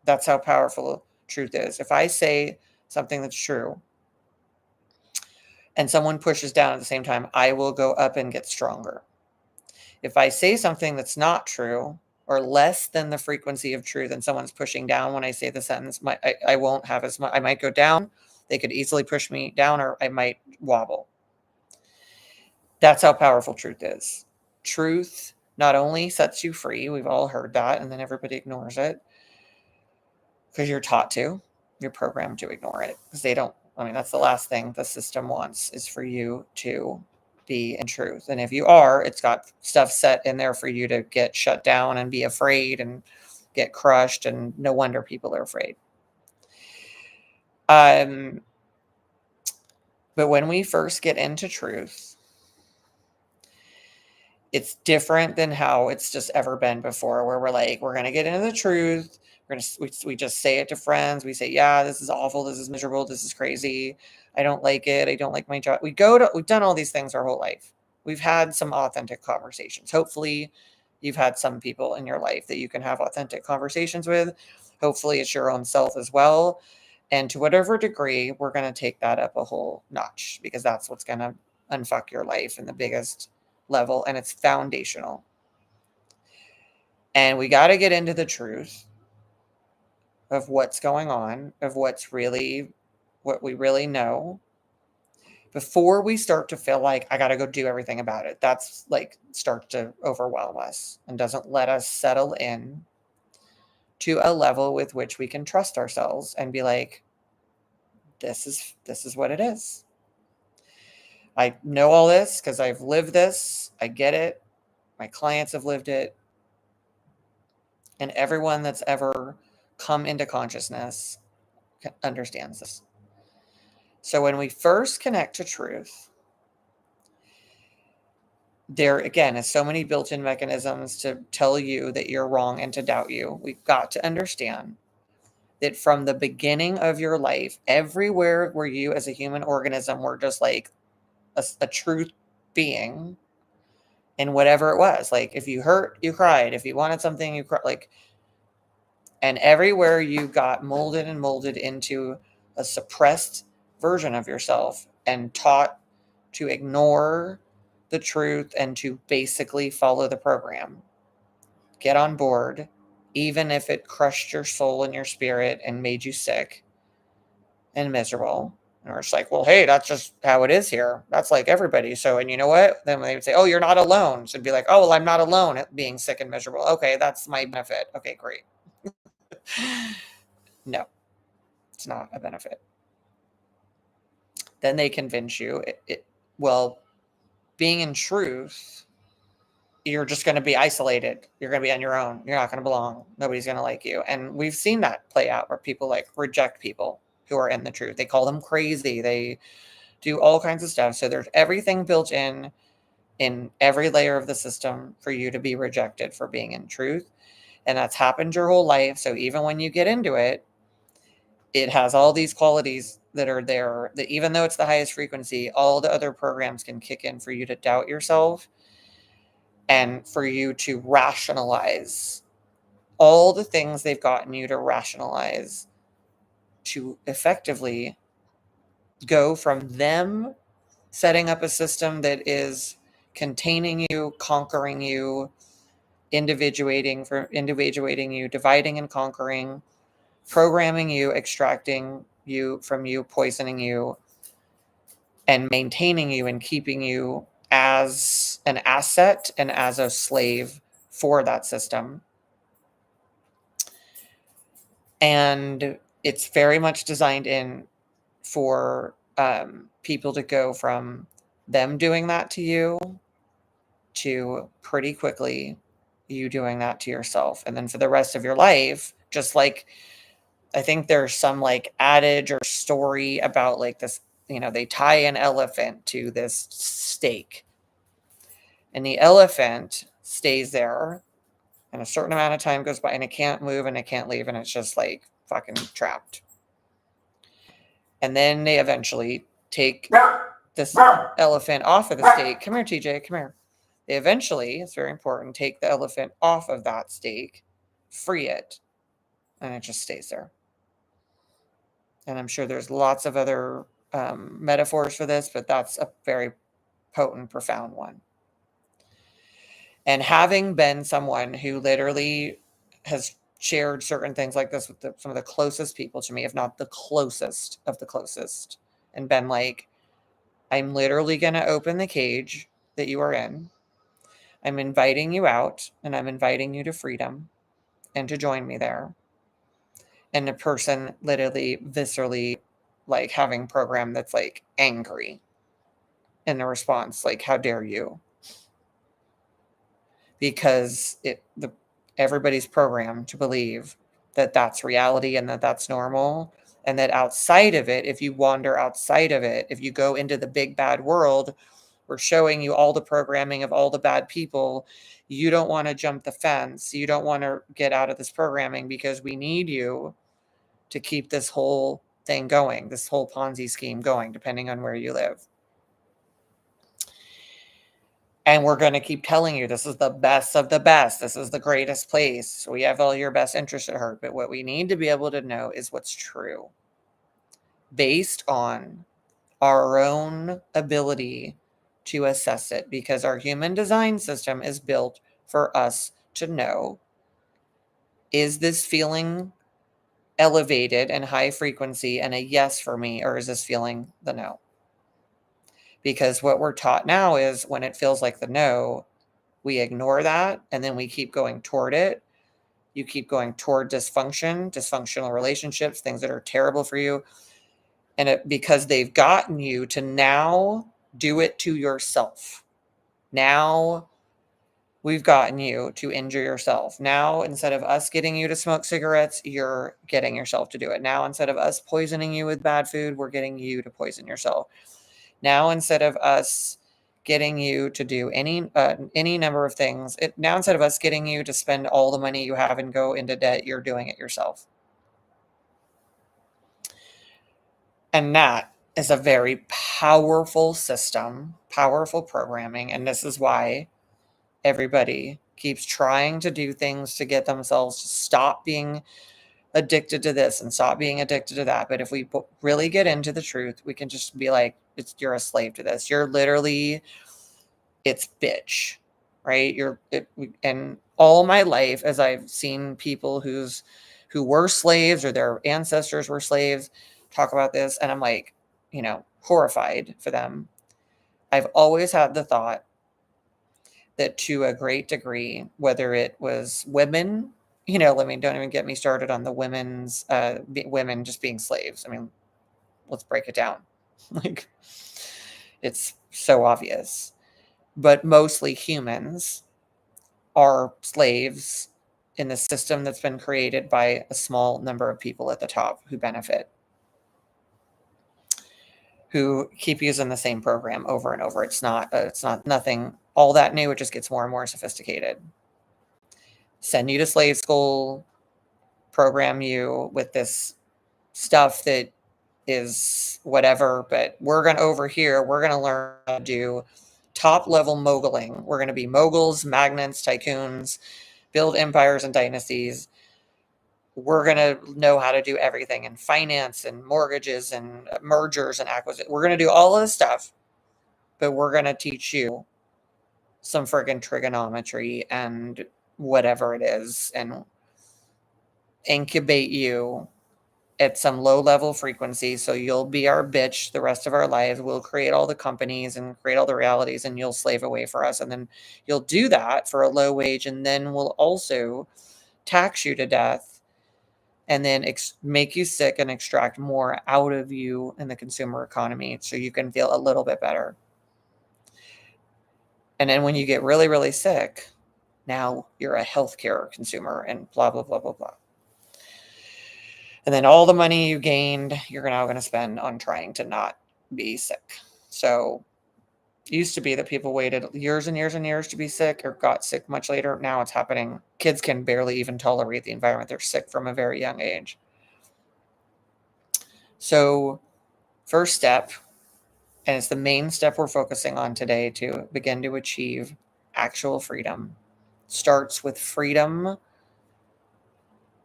That's how powerful truth is. If I say something that's true and someone pushes down at the same time, I will go up and get stronger. If I say something that's not true or less than the frequency of truth and someone's pushing down when I say the sentence, I won't have as much. I might go down. They could easily push me down, or I might wobble. That's how powerful truth is. Truth not only sets you free, we've all heard that, and then everybody ignores it because you're taught to, you're programmed to ignore it because they don't. I mean, that's the last thing the system wants, is for you to be in truth. And if you are, it's got stuff set in there for you to get shut down and be afraid and get crushed. And no wonder people are afraid. But when we first get into truth, it's different than how it's just ever been before, where we're like, we're going to get into the truth. We just say it to friends. We say, yeah, this is awful. This is miserable. This is crazy. I don't like it. I don't like my job. We've done all these things our whole life. We've had some authentic conversations. Hopefully you've had some people in your life that you can have authentic conversations with. Hopefully it's your own self as well. And to whatever degree, we're going to take that up a whole notch, because that's what's going to unfuck your life in the biggest level, and it's foundational. And we got to get into the truth of what's going on, of what we really know, before we start to feel like I got to go do everything about it. That's like starts to overwhelm us and doesn't let us settle in to a level with which we can trust ourselves and be like, this is what it is. I know all this because I've lived this. I get it. My clients have lived it. And everyone that's ever come into consciousness understands this. So when we first connect to truth, there again is so many built-in mechanisms to tell you that you're wrong and to doubt you. We've got to understand that from the beginning of your life, everywhere where you as a human organism were just like a truth being, and whatever it was, like if you hurt, you cried. If you wanted something, you cried. Like, and everywhere you got molded into a suppressed version of yourself and taught to ignore the truth and to basically follow the program. Get on board, even if it crushed your soul and your spirit and made you sick and miserable. And we're just like, well, hey, that's just how it is here. That's like everybody. So, and you know what? Then when they would say, oh, you're not alone. So it'd be like, oh, well, I'm not alone at being sick and miserable. Okay, that's my benefit. Okay, great. No, it's not a benefit. Then they convince you, well, being in truth, you're just going to be isolated. You're going to be on your own. You're not going to belong. Nobody's going to like you. And we've seen that play out where people like reject people who are in the truth. They call them crazy. They do all kinds of stuff. So there's everything built in every layer of the system for you to be rejected for being in truth. And that's happened your whole life. So even when you get into it, it has all these qualities that are there, that even though it's the highest frequency, all the other programs can kick in for you to doubt yourself and for you to rationalize all the things they've gotten you to rationalize, to effectively go from them setting up a system that is containing you, conquering you, individuating you, dividing and conquering, programming you, extracting you from you, poisoning you, and maintaining you and keeping you as an asset and as a slave for that system. And it's very much designed in for people to go from them doing that to you to pretty quickly you doing that to yourself. And then for the rest of your life, just like, I think there's some like adage or story about like this, they tie an elephant to this stake. And the elephant stays there, and a certain amount of time goes by, and it can't move and it can't leave, and it's just like fucking trapped. And then they eventually take this elephant off of the stake. Come here, TJ, come here. They eventually, it's very important, take the elephant off of that stake, free it, and it just stays there. And I'm sure there's lots of other metaphors for this, but that's a very potent, profound one. And having been someone who literally has shared certain things like this with some of the closest people to me, if not the closest of the closest, and been like, I'm literally going to open the cage that you are in. I'm inviting you out, and I'm inviting you to freedom and to join me there. And the person literally viscerally like having program that's like angry in the response, like, how dare you? Because everybody's programmed to believe that that's reality and that that's normal, and that outside of it, if you wander outside of it, if you go into the big bad world, we're showing you all the programming of all the bad people. You don't want to jump the fence. You don't want to get out of this programming because we need you to keep this whole thing going, this whole Ponzi scheme going, depending on where you live. And we're going to keep telling you this is the best of the best. This is the greatest place. We have all your best interests at heart. But what we need to be able to know is what's true based on our own ability to assess it, because our human design system is built for us to know, is this feeling elevated and high frequency and a yes for me, or is this feeling the no? Because what we're taught now is when it feels like the no, we ignore that and then we keep going toward it. You keep going toward dysfunctional relationships, things that are terrible for you. And because they've gotten you to now do it to yourself. Now we've gotten you to injure yourself. Now, instead of us getting you to smoke cigarettes, you're getting yourself to do it. Now, instead of us poisoning you with bad food, we're getting you to poison yourself. Now, instead of us getting you to do any number of things, now instead of us getting you to spend all the money you have and go into debt, you're doing it yourself. And that is a very powerful system, powerful programming. And this is why everybody keeps trying to do things to get themselves to stop being addicted to this and stop being addicted to that. But if we really get into the truth, we can just be like, you're a slave to this. You're literally, it's bitch, right? And all my life, as I've seen people who were slaves or their ancestors were slaves talk about this, and I'm like, horrified for them. I've always had the thought that to a great degree, whether it was women, don't even get me started on the women just being slaves. I mean, let's break it down. Like, it's so obvious. But mostly humans are slaves in the system that's been created by a small number of people at the top who benefit, who keep using the same program over and over. It's not nothing all that new. It just gets more and more sophisticated. Send you to slave school, program you with this stuff that is whatever, but we're going to learn how to do top level moguling. We're going to be moguls, magnates, tycoons, build empires and dynasties. We're going to know how to do everything in finance and mortgages and mergers and acquisitions. We're going to do all of this stuff, but we're going to teach you some friggin' trigonometry and whatever it is and incubate you at some low level frequency. So you'll be our bitch the rest of our lives. We'll create all the companies and create all the realities, and you'll slave away for us. And then you'll do that for a low wage. And then we'll also tax you to death and then make you sick and extract more out of you in the consumer economy so you can feel a little bit better. And then when you get really, really sick, now you're a healthcare consumer and blah, blah, blah, blah, blah. And then all the money you gained, you're now going to spend on trying to not be sick. So It used to be that people waited years and years and years to be sick or got sick much later. Now it's happening. Kids can barely even tolerate the environment. They're sick from a very young age. So, first step, and it's the main step we're focusing on today to begin to achieve actual freedom, starts with freedom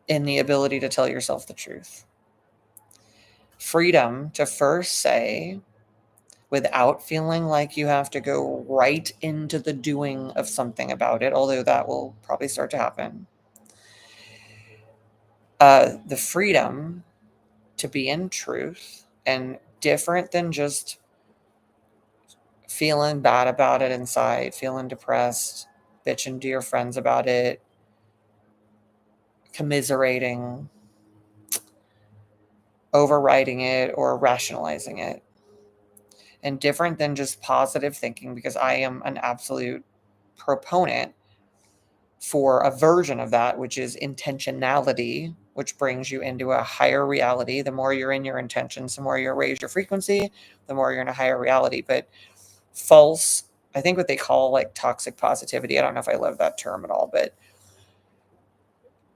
in the ability to tell yourself the truth. Freedom to first say, without feeling like you have to go right into the doing of something about it, although that will probably start to happen. The freedom to be in truth, and different than just feeling bad about it inside, feeling depressed, bitching to your friends about it, commiserating, overriding it, or rationalizing it. And different than just positive thinking, because I am an absolute proponent for a version of that, which is intentionality, which brings you into a higher reality. The more you're in your intentions, the more you raise your frequency, the more you're in a higher reality. But false, I think what they call like toxic positivity, I don't know if I love that term at all, but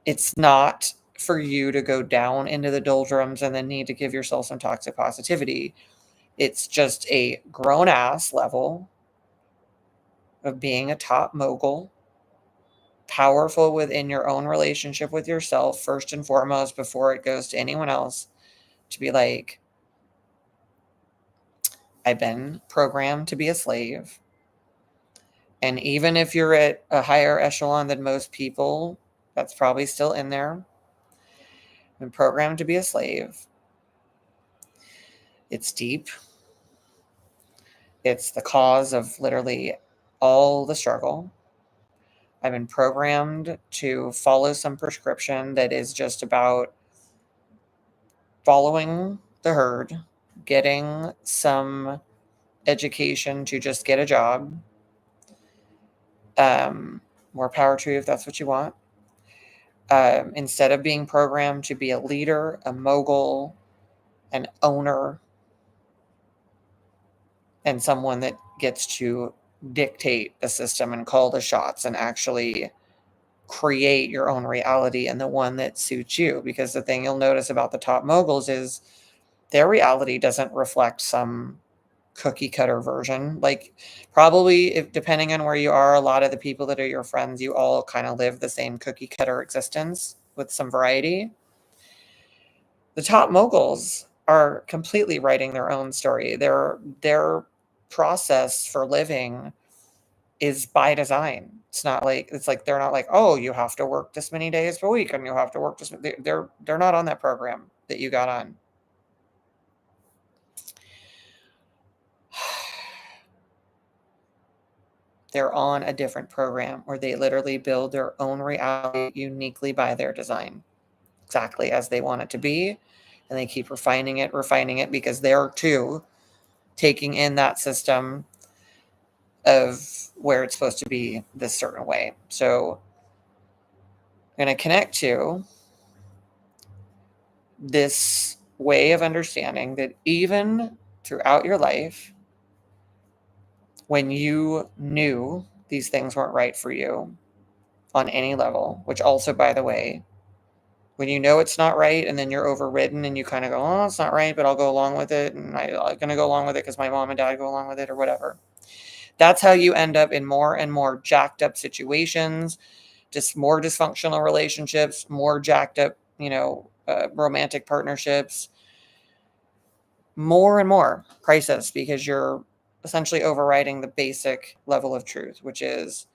it's not for you to go down into the doldrums and then need to give yourself some toxic positivity. It's just a grown ass level of being a top mogul, powerful within your own relationship with yourself, first and foremost, before it goes to anyone else, to be like, I've been programmed to be a slave. And even if you're at a higher echelon than most people, that's probably still in there. I've been programmed to be a slave. It's deep. It's the cause of literally all the struggle. I've been programmed to follow some prescription that is just about following the herd, getting some education to just get a job. More power to you if that's what you want. Instead of being programmed to be a leader, a mogul, an owner, and someone that gets to dictate the system and call the shots and actually create your own reality and the one that suits you. Because the thing you'll notice about the top moguls is their reality doesn't reflect some cookie cutter version. Like, probably, if depending on where you are, a lot of the people that are your friends, you all kind of live the same cookie cutter existence with some variety. The top moguls are completely writing their own story. Their process for living is by design. It's like they're not like, oh, you have to work this many days per week and you have to work this. They're not on that program that you got on. They're on a different program where they literally build their own reality uniquely by their design, exactly as they want it to be. And they keep refining it because they're too taking in that system of where it's supposed to be this certain way. So I'm going to connect to this way of understanding that even throughout your life, when you knew these things weren't right for you on any level, which also, by the way, when you know it's not right and then you're overridden and you kind of go, oh, it's not right, but I'll go along with it. And I'm going to go along with it because my mom and dad go along with it or whatever. That's how you end up in more and more jacked up situations, just more dysfunctional relationships, more jacked up, romantic partnerships, more and more crisis, because you're essentially overriding the basic level of truth, which is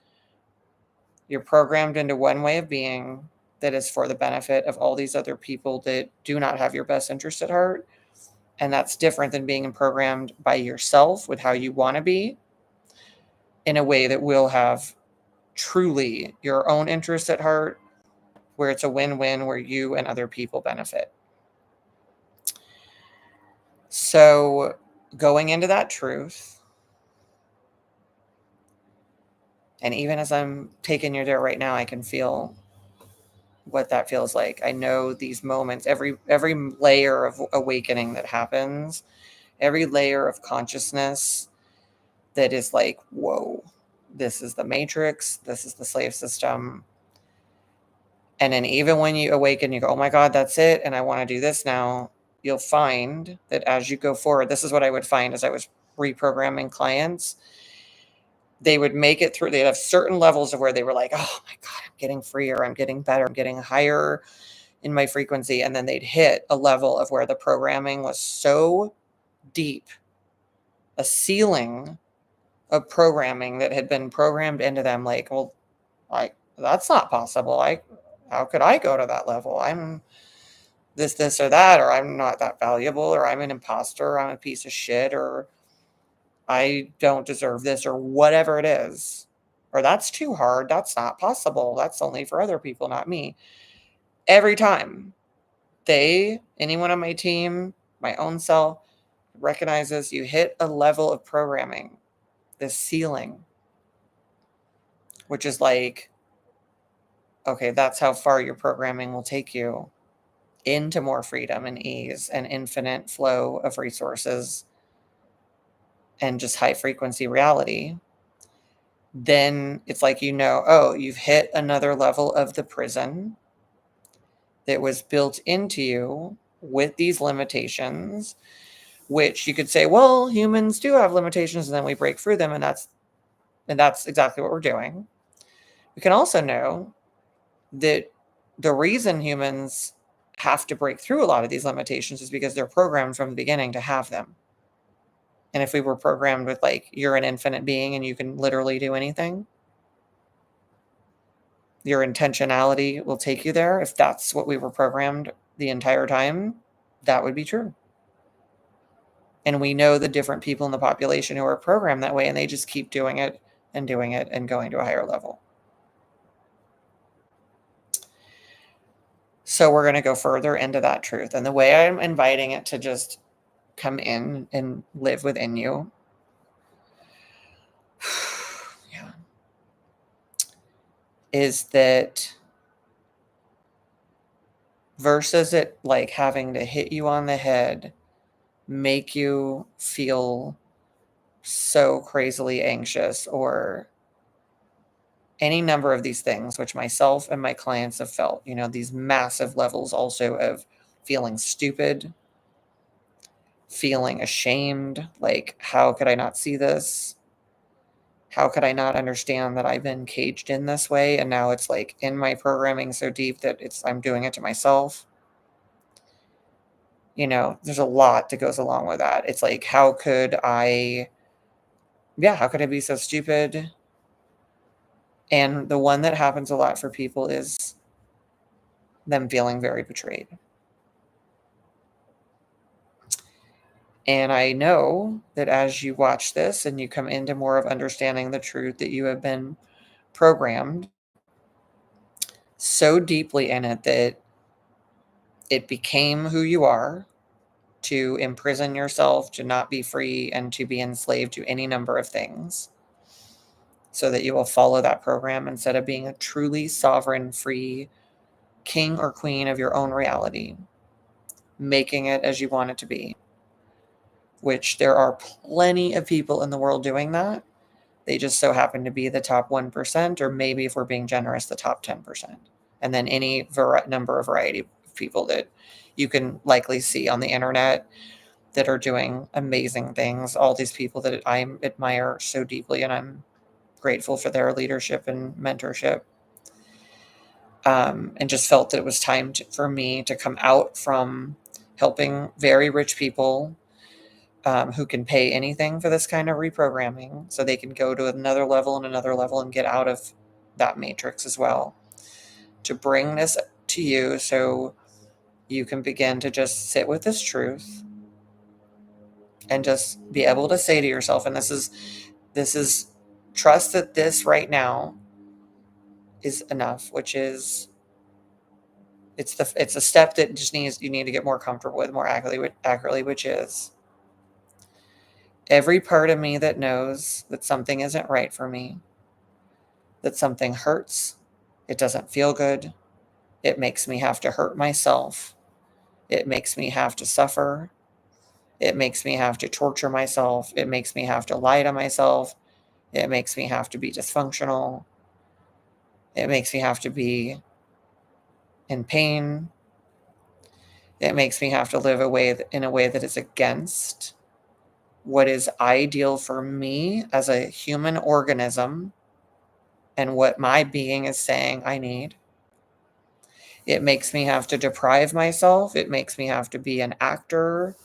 you're programmed into one way of being that is for the benefit of all these other people that do not have your best interest at heart. And that's different than being programmed by yourself with how you want to be in a way that will have truly your own interest at heart, where it's a win-win, where you and other people benefit. So going into that truth, and even as I'm taking you there right now, I can feel what that feels like. I know these moments, every layer of awakening that happens, every layer of consciousness that is like, whoa, this is the matrix, this is the slave system. And then even when you awaken, you go, oh my God, that's it. And I want to do this now. You'll find that as you go forward, this is what I would find as I was reprogramming clients. They would make it through. They'd have certain levels of where they were like, oh my God, I'm getting freer. I'm getting better. I'm getting higher in my frequency. And then they'd hit a level of where the programming was so deep, a ceiling of programming that had been programmed into them. Like, well, that's not possible. How could I go to that level? I'm this, or that, or I'm not that valuable, or I'm an imposter, or I'm a piece of shit, or I don't deserve this, or whatever it is. Or that's too hard. That's not possible. That's only for other people, not me. Every time anyone on my team, my own self, recognizes you hit a level of programming, this ceiling, which is like, okay, that's how far your programming will take you into more freedom and ease and infinite flow of resources and just high frequency reality. Then it's like, oh, you've hit another level of the prison that was built into you with these limitations, which you could say, well, humans do have limitations, and then we break through them, and that's exactly what we're doing. We can also know that the reason humans have to break through a lot of these limitations is because they're programmed from the beginning to have them. And if we were programmed with like, you're an infinite being and you can literally do anything, your intentionality will take you there. If that's what we were programmed the entire time, that would be true. And we know the different people in the population who are programmed that way, and they just keep doing it and going to a higher level. So we're going to go further into that truth. And the way I'm inviting it to just come in and live within you, yeah, is that versus it like having to hit you on the head, make you feel so crazily anxious, or any number of these things, which myself and my clients have felt, these massive levels also of feeling stupid, feeling ashamed, like, how could I not see this? How could I not understand that I've been caged in this way? And now it's like in my programming so deep that I'm doing it to myself. There's a lot that goes along with that. It's like, how could I be so stupid? And the one that happens a lot for people is them feeling very betrayed. And I know that as you watch this and you come into more of understanding the truth, that you have been programmed so deeply in it that it became who you are, to imprison yourself, to not be free, and to be enslaved to any number of things, so that you will follow that program instead of being a truly sovereign, free king or queen of your own reality, making it as you want it to be, which there are plenty of people in the world doing that. They just so happen to be the top 1%, or maybe, if we're being generous, the top 10%. And then any number of variety of people that you can likely see on the internet that are doing amazing things. All these people that I admire so deeply, and I'm grateful for their leadership and mentorship. And just felt that it was time for me to come out from helping very rich people who can pay anything for this kind of reprogramming, so they can go to another level and get out of that matrix as well, to bring this to you so you can begin to just sit with this truth and just be able to say to yourself, and this is trust that this right now is enough, which is, it's a step that just you need to get more comfortable with, more accurately, which is, every part of me that knows that something isn't right for me, that something hurts, it doesn't feel good, it makes me have to hurt myself, it makes me have to suffer, It makes me have to torture myself. It makes me have to lie to myself. It makes me have to be dysfunctional. It makes me have to be in pain. It makes me have to live in a way that is against what is ideal for me as a human organism and what my being is saying I need. It makes me have to deprive myself. It makes me have to be an actor,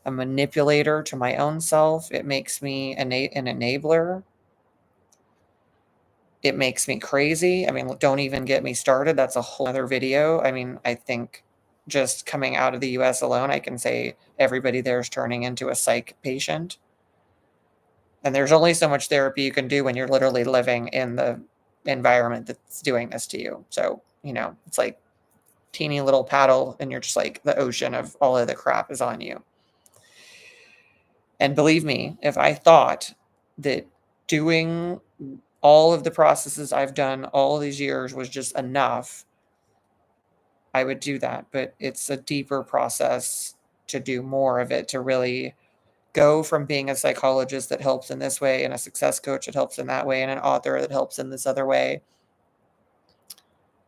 a manipulator to my own self. It makes me an enabler. It makes me crazy. I mean, don't even get me started. That's a whole other video. I mean, I think just coming out of the US alone, I can say everybody there is turning into a psych patient. And there's only so much therapy you can do when you're literally living in the environment that's doing this to you. So, it's like teeny little paddle and you're just like the ocean of all of the crap is on you. And believe me, if I thought that doing all of the processes I've done all these years was just enough, I would do that. But it's a deeper process to do more of it, to really go from being a psychologist that helps in this way and a success coach that helps in that way and an author that helps in this other way.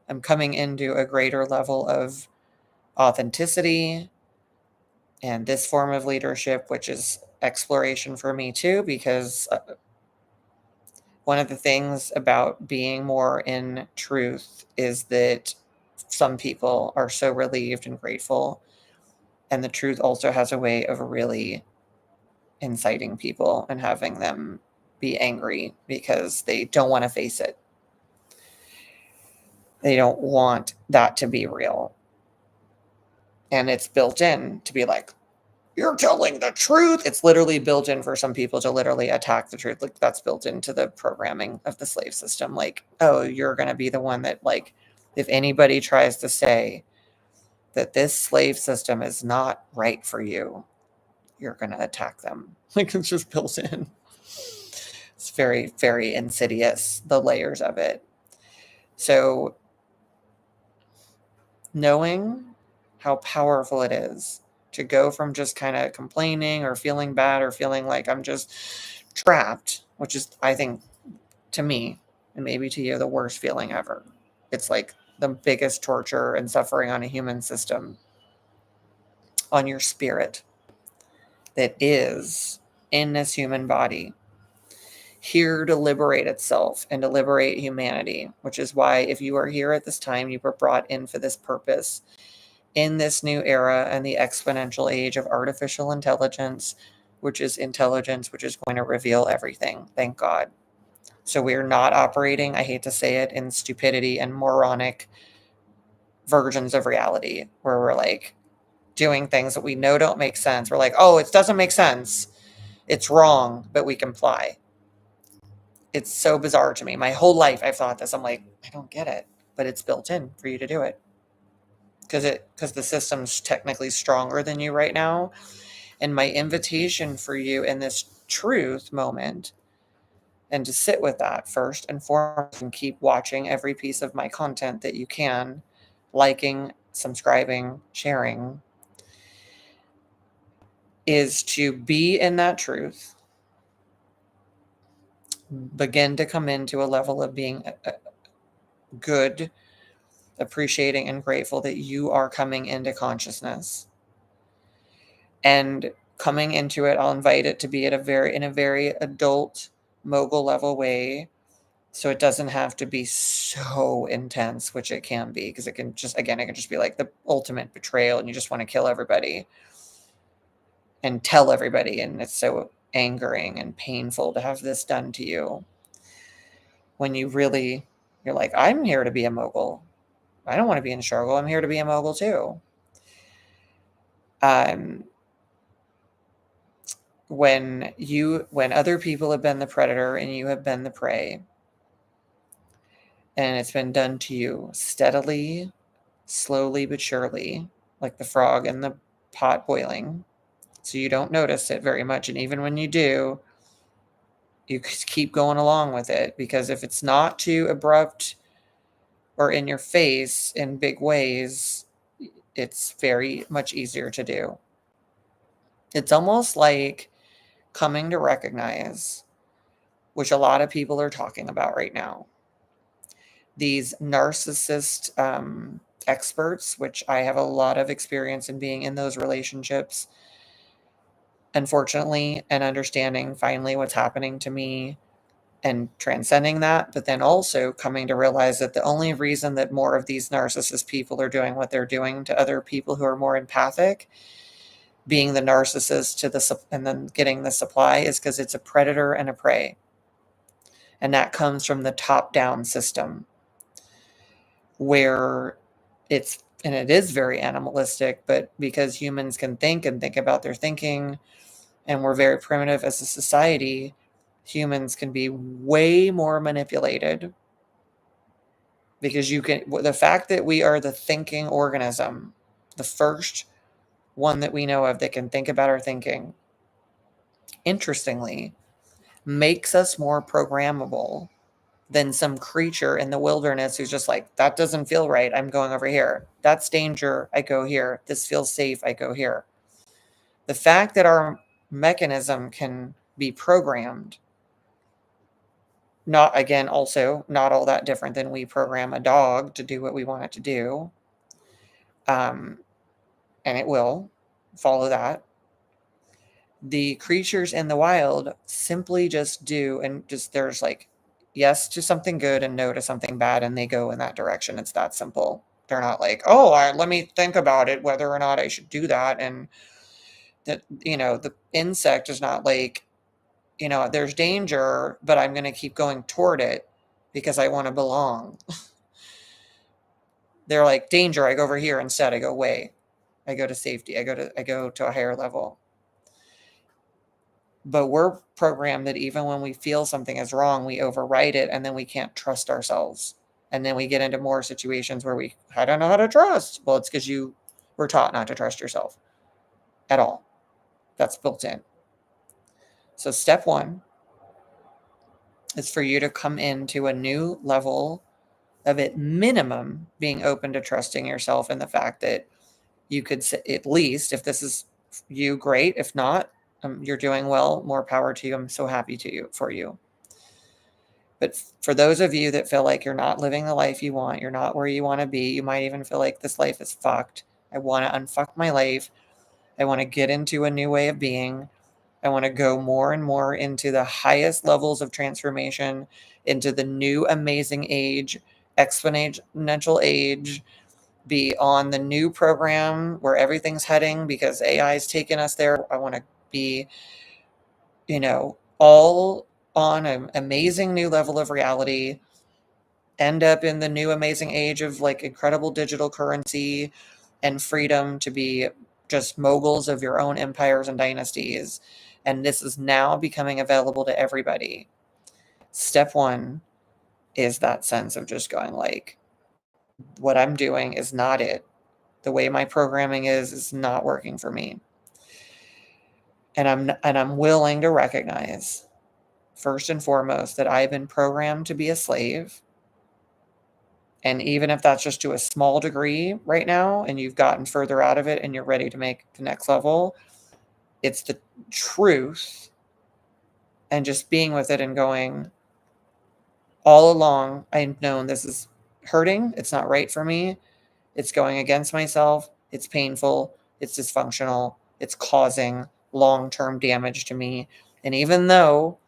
I'm coming into a greater level of authenticity and this form of leadership, which is exploration for me too, because one of the things about being more in truth is that some people are so relieved and grateful. And the truth also has a way of really inciting people and having them be angry because they don't want to face it. They don't want that to be real. And it's built in to be like, you're telling the truth. It's literally built in for some people to literally attack the truth. Like, that's built into the programming of the slave system. Like, oh, you're going to be the one that, like, if anybody tries to say that this slave system is not right for you, you're going to attack them. Like, it's just built in. It's very, very insidious, the layers of it. So knowing how powerful it is to go from just kind of complaining or feeling bad or feeling like I'm just trapped, which is, I think, to me, and maybe to you, the worst feeling ever. It's like the biggest torture and suffering on a human system, on your spirit that is in this human body, here to liberate itself and to liberate humanity, which is why if you are here at this time, you were brought in for this purpose. In this new era and the exponential age of artificial intelligence, which is intelligence, which is going to reveal everything. Thank God. So we're not operating, I hate to say it, in stupidity and moronic versions of reality where we're like doing things that we know don't make sense. We're like, oh, it doesn't make sense. It's wrong, but we comply. It's so bizarre to me. My whole life I've thought this. I'm like, I don't get it, but it's built in for you to do it. Because the system's technically stronger than you right now. And my invitation for you in this truth moment, and to sit with that first and foremost, and keep watching every piece of my content that you can, liking, subscribing, sharing, is to be in that truth, begin to come into a level of being good, appreciating and grateful that you are coming into consciousness. And coming into it, I'll invite it to be in a very adult, mogul level way. So it doesn't have to be so intense, which it can be, because it can just be like the ultimate betrayal and you just want to kill everybody and tell everybody. And it's so angering and painful to have this done to you. When you're like, I'm here to be a mogul. I don't want to be in struggle. I'm here to be a mogul too. When other people have been the predator and you have been the prey, and it's been done to you steadily, slowly but surely, like the frog in the pot boiling, so you don't notice it very much, and even when you do, you keep going along with it, because if it's not too abrupt or in your face in big ways, it's very much easier to do. It's almost like coming to recognize, which a lot of people are talking about right now, these narcissist experts, which I have a lot of experience in being in those relationships, unfortunately, and understanding finally what's happening to me and transcending that, but then also coming to realize that the only reason that more of these narcissist people are doing what they're doing to other people who are more empathic, being the narcissist to the and then getting the supply, is because it's a predator and a prey. And that comes from the top-down system where it is very animalistic, but because humans can think and think about their thinking, and we're very primitive as a society, humans can be way more manipulated because the fact that we are the thinking organism, the first one that we know of that can think about our thinking, interestingly, makes us more programmable than some creature in the wilderness who's just like, that doesn't feel right, I'm going over here. That's danger, I go here. This feels safe, I go here. The fact that our mechanism can be programmed, not, again, also not all that different than we program a dog to do what we want it to do. And it will follow that. The creatures in the wild simply just do, and just there's like yes to something good and no to something bad, and they go in that direction. It's that simple. They're not like, oh, let me think about it whether or not I should do that. And that, the insect is not like, there's danger, but I'm going to keep going toward it because I want to belong. They're like, danger, I go over here instead. I go away. I go to safety. I go to a higher level. But we're programmed that even when we feel something is wrong, we override it, and then we can't trust ourselves. And then we get into more situations where I don't know how to trust. Well, it's because you were taught not to trust yourself at all. That's built in. So step one is for you to come into a new level of, at minimum, being open to trusting yourself and the fact that you could say, at least, if this is you, great. If not, you're doing well. More power to you. I'm so happy for you. But for those of you that feel like you're not living the life you want, you're not where you want to be, you might even feel like this life is fucked. I want to unfuck my life. I want to get into a new way of being. I want to go more and more into the highest levels of transformation, into the new amazing age, exponential age, be on the new program where everything's heading because AI is taking us there. I want to be, all on an amazing new level of reality, end up in the new amazing age of like incredible digital currency and freedom to be just moguls of your own empires and dynasties. And this is now becoming available to everybody. Step one is that sense of just going like, what I'm doing is not it. The way my programming is not working for me. And I'm willing to recognize, first and foremost, that I've been programmed to be a slave. And even if that's just to a small degree right now, and you've gotten further out of it and you're ready to make the next level, it's the truth. And just being with it and going, all along, I've known this is hurting. It's not right for me. It's going against myself. It's painful. It's dysfunctional. It's causing long-term damage to me. And even though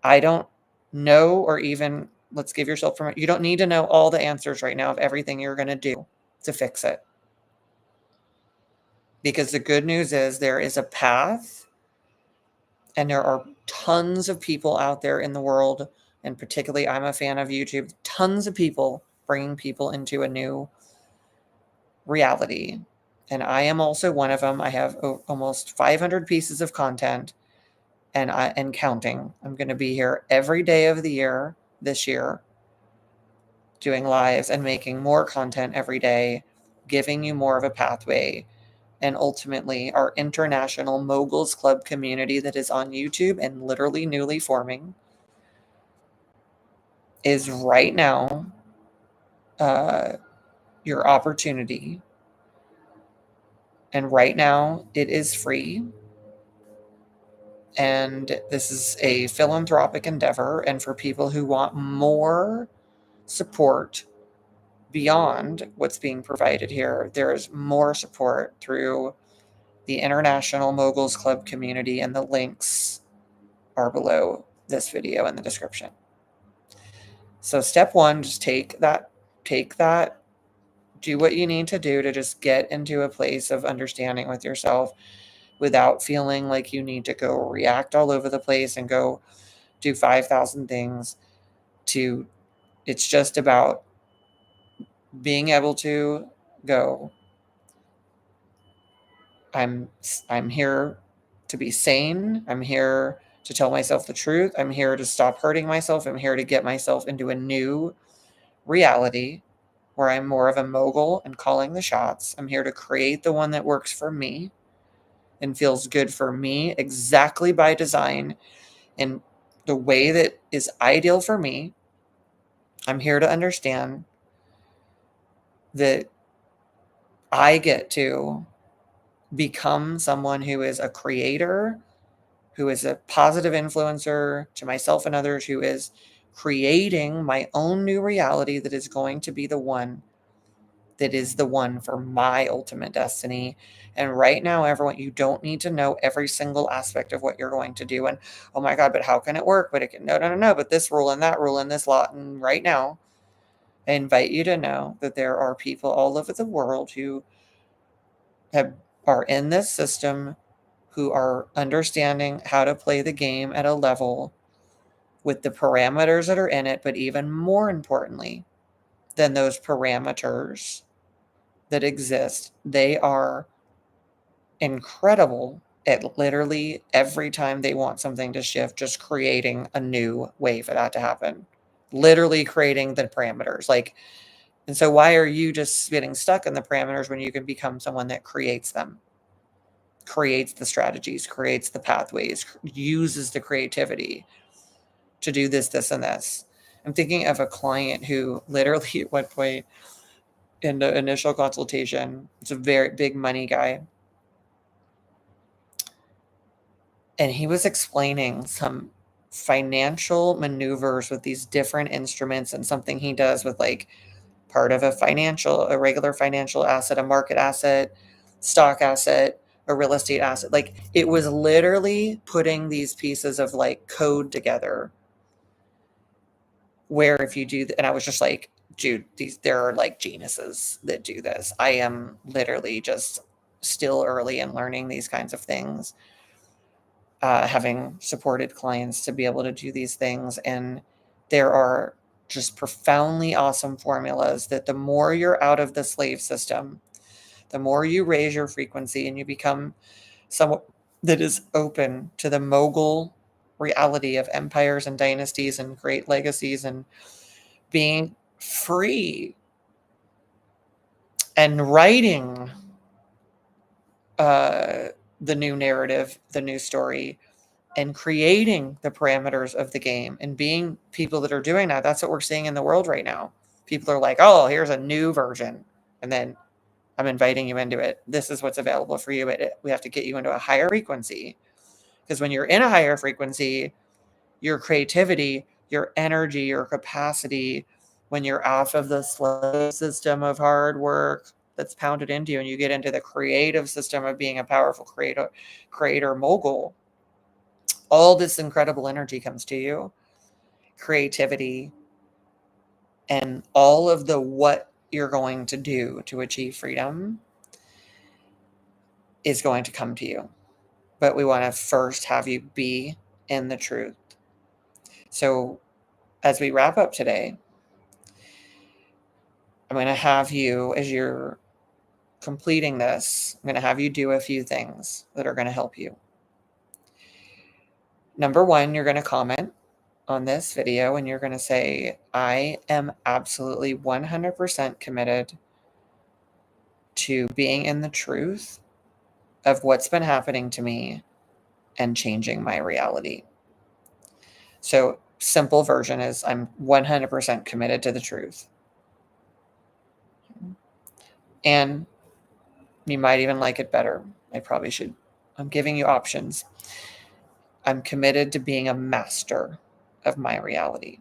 I don't know, or even, let's give yourself permission, you don't need to know all the answers right now of everything you're going to do to fix it. Because the good news is there is a path, and there are tons of people out there in the world, and particularly I'm a fan of YouTube, tons of people bringing people into a new reality. And I am also one of them. I have almost 500 pieces of content and counting. I'm going to be here every day of the year this year, doing lives and making more content every day, giving you more of a pathway. And ultimately, our international Moguls Club community that is on YouTube and literally newly forming is right now your opportunity. And right now, it is free. And this is a philanthropic endeavor. And for people who want more support beyond what's being provided here, there is more support through the International Moguls Club community, and the links are below this video in the description. So step one, just take that, do what you need to do to just get into a place of understanding with yourself without feeling like you need to go react all over the place and go do 5,000 things. It's just about being able to go, I'm here to be sane. I'm here to tell myself the truth. I'm here to stop hurting myself. I'm here to get myself into a new reality where I'm more of a mogul and calling the shots. I'm here to create the one that works for me and feels good for me exactly by design in the way that is ideal for me. I'm here to understand that I get to become someone who is a creator, who is a positive influencer to myself and others, who is creating my own new reality that is going to be the one that is the one for my ultimate destiny. And right now, everyone, you don't need to know every single aspect of what you're going to do. And oh my God, but how can it work? But it can, no, but this rule and that rule and this law. And right now, I invite you to know that there are people all over the world who are in this system, who are understanding how to play the game at a level with the parameters that are in it. But even more importantly than those parameters that exist, they are incredible at literally every time they want something to shift, just creating a new way for that to happen. Literally creating the parameters. And so why are you just getting stuck in the parameters when you can become someone that creates them? Creates the strategies, creates the pathways, uses the creativity to do this, this, and this. I'm thinking of a client who literally at one point in the initial consultation, it's a very big money guy, and he was explaining some financial maneuvers with these different instruments and something he does with like part of a regular financial asset, a market asset, stock asset, a real estate asset. Like it was literally putting these pieces of like code together where if you do, and I was just like, dude, there are like geniuses that do this. I am literally just still early in learning these kinds of things, having supported clients to be able to do these things. And there are just profoundly awesome formulas that the more you're out of the slave system, the more you raise your frequency and you become someone that is open to the mogul reality of empires and dynasties and great legacies and being free and writing the new narrative, the new story, and creating the parameters of the game and being people that are doing that. That's what we're seeing in the world right now. People are like, oh, here's a new version. And then I'm inviting you into it. This is what's available for you. But we have to get you into a higher frequency. Because when you're in a higher frequency, your creativity, your energy, your capacity, when you're off of the slave system of hard work that's pounded into you and you get into the creative system of being a powerful creator mogul, all this incredible energy comes to you, creativity, and all of the what you're going to do to achieve freedom is going to come to you. But we want to first have you be in the truth. So as we wrap up today, I'm going to have you, as you're completing this, I'm going to have you do a few things that are going to help you. Number one, you're going to comment on this video and you're going to say, I am absolutely 100% committed to being in the truth of what's been happening to me and changing my reality. So simple version is I'm 100% committed to the truth. And you might even like it better. I probably should. I'm giving you options. I'm committed to being a master of my reality.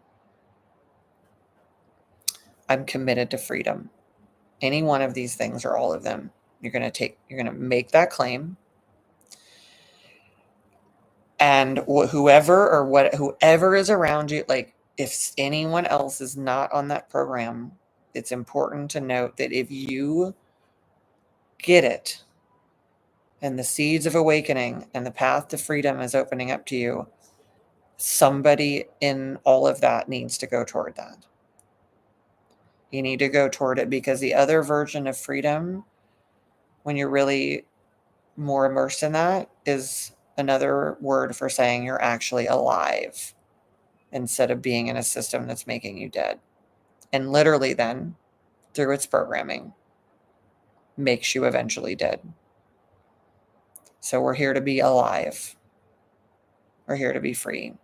I'm committed to freedom. Any one of these things or all of them, you're going to make that claim. And whoever is around you, like if anyone else is not on that program, it's important to note that if you get it and the seeds of awakening and the path to freedom is opening up to you, somebody in all of that needs to go toward that. You need to go toward it, because the other version of freedom, when you're really more immersed in that, is another word for saying you're actually alive instead of being in a system that's making you dead. And literally then, through its programming, makes you eventually dead. So we're here to be alive. We're here to be free.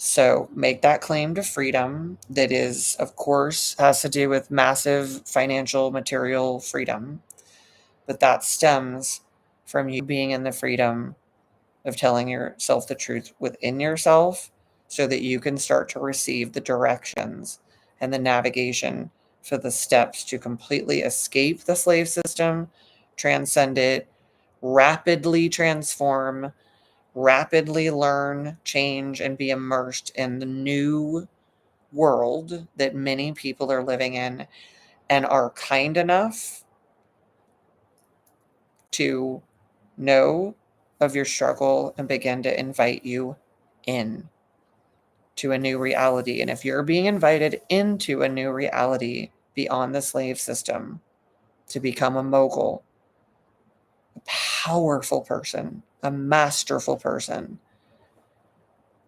So make that claim to freedom that is, of course, has to do with massive financial, material freedom. But that stems from you being in the freedom of telling yourself the truth within yourself, so that you can start to receive the directions and the navigation for the steps to completely escape the slave system, transcend it, rapidly transform, rapidly learn, change, and be immersed in the new world that many people are living in and are kind enough to know of your struggle and begin to invite you in to a new reality. And if you're being invited into a new reality beyond the slave system to become a mogul, a powerful person, a masterful person,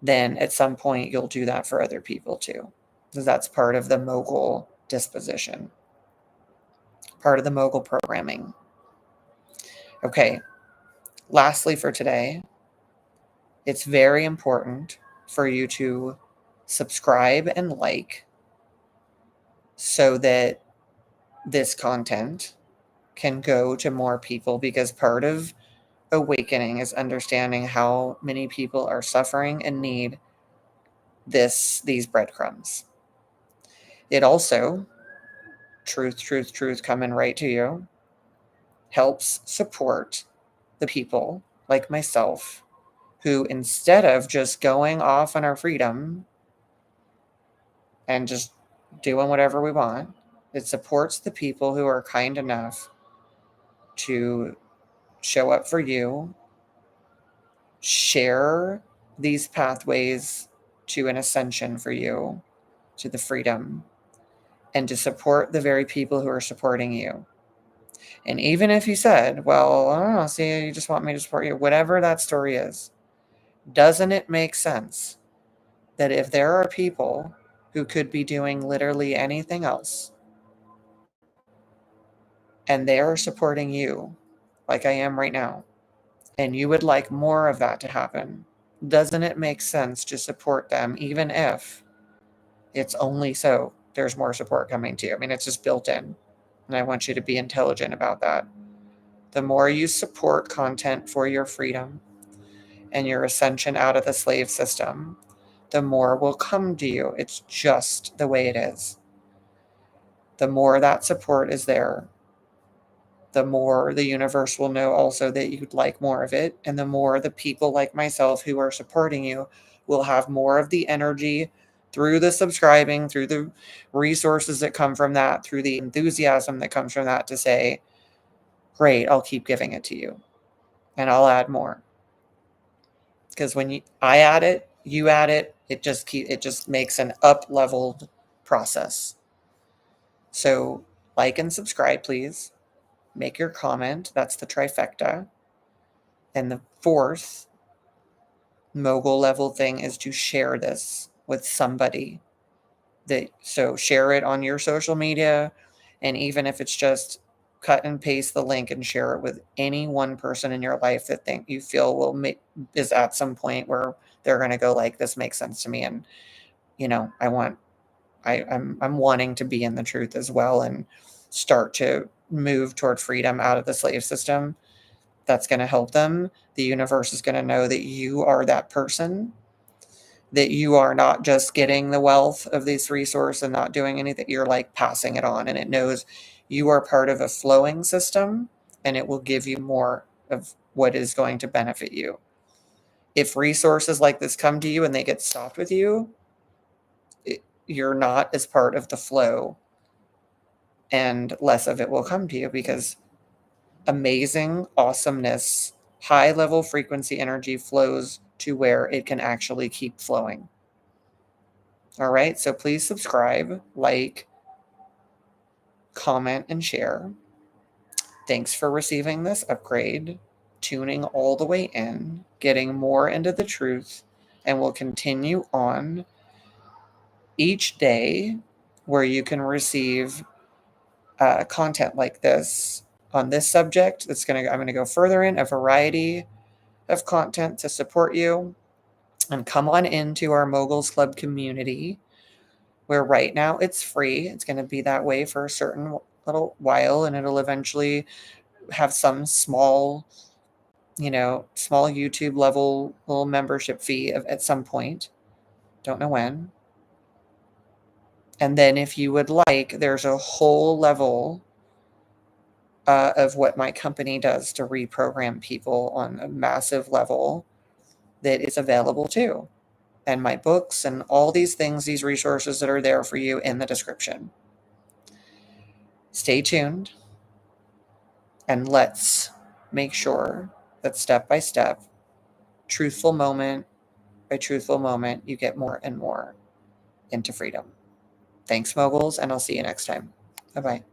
then at some point you'll do that for other people too. Because that's part of the mogul disposition, part of the mogul programming. Okay, lastly for today, it's very important for you to subscribe and like, so that this content can go to more people, because part of awakening is understanding how many people are suffering and need these breadcrumbs. It also, truth coming right to you, helps support the people like myself who, instead of just going off on our freedom and just doing whatever we want, it supports the people who are kind enough to show up for you, share these pathways to an ascension for you, to the freedom, and to support the very people who are supporting you. And even if you said, well, I don't know, see, you just want me to support you, whatever that story is, doesn't it make sense that if there are people who could be doing literally anything else and they are supporting you like I am right now, and you would like more of that to happen, doesn't it make sense to support them, even if it's only so there's more support coming to you? I mean, it's just built in. And I want you to be intelligent about that. The more you support content for your freedom and your ascension out of the slave system, the more will come to you. It's just the way it is. The more that support is there, the more the universe will know also that you'd like more of it. And the more the people like myself who are supporting you will have more of the energy through the subscribing, through the resources that come from that, through the enthusiasm that comes from that, to say, great, I'll keep giving it to you and I'll add more. Because when I add it, you add it, it just makes an up-leveled process. So like and subscribe, please. Make your comment. That's the trifecta. And the fourth mogul level thing is to share this with somebody. So share it on your social media. And even if it's just cut and paste the link and share it with any one person in your life that you feel is at some point where they're going to go like, this makes sense to me. And, I'm wanting to be in the truth as well and start to move toward freedom out of the slave system. that's going to help them. The universe is going to know that you are that person, that you are not just getting the wealth of this resource and not doing anything. You're like passing it on, and it knows you are part of a flowing system, and it will give you more of what is going to benefit you. If resources like this come to you and they get stopped with you, you're not as part of the flow, and less of it will come to you, because amazing awesomeness, high level frequency energy flows to where it can actually keep flowing. All right, so please subscribe, like, comment, and share. Thanks for receiving this upgrade, tuning all the way in, getting more into the truth, and we'll continue on each day where you can receive content like this on this subject. I'm going to go further in a variety of content to support you. And come on into our Moguls Club community, where right now it's free. It's going to be that way for a certain little while, and it'll eventually have some small YouTube level little membership fee at some point. Don't know when. And then if you would like, there's a whole level of what my company does to reprogram people on a massive level that is available too. And my books and all these things, these resources that are there for you in the description. Stay tuned, and let's make sure that step by step, truthful moment by truthful moment, you get more and more into freedom. Thanks, Moguls, and I'll see you next time. Bye-bye.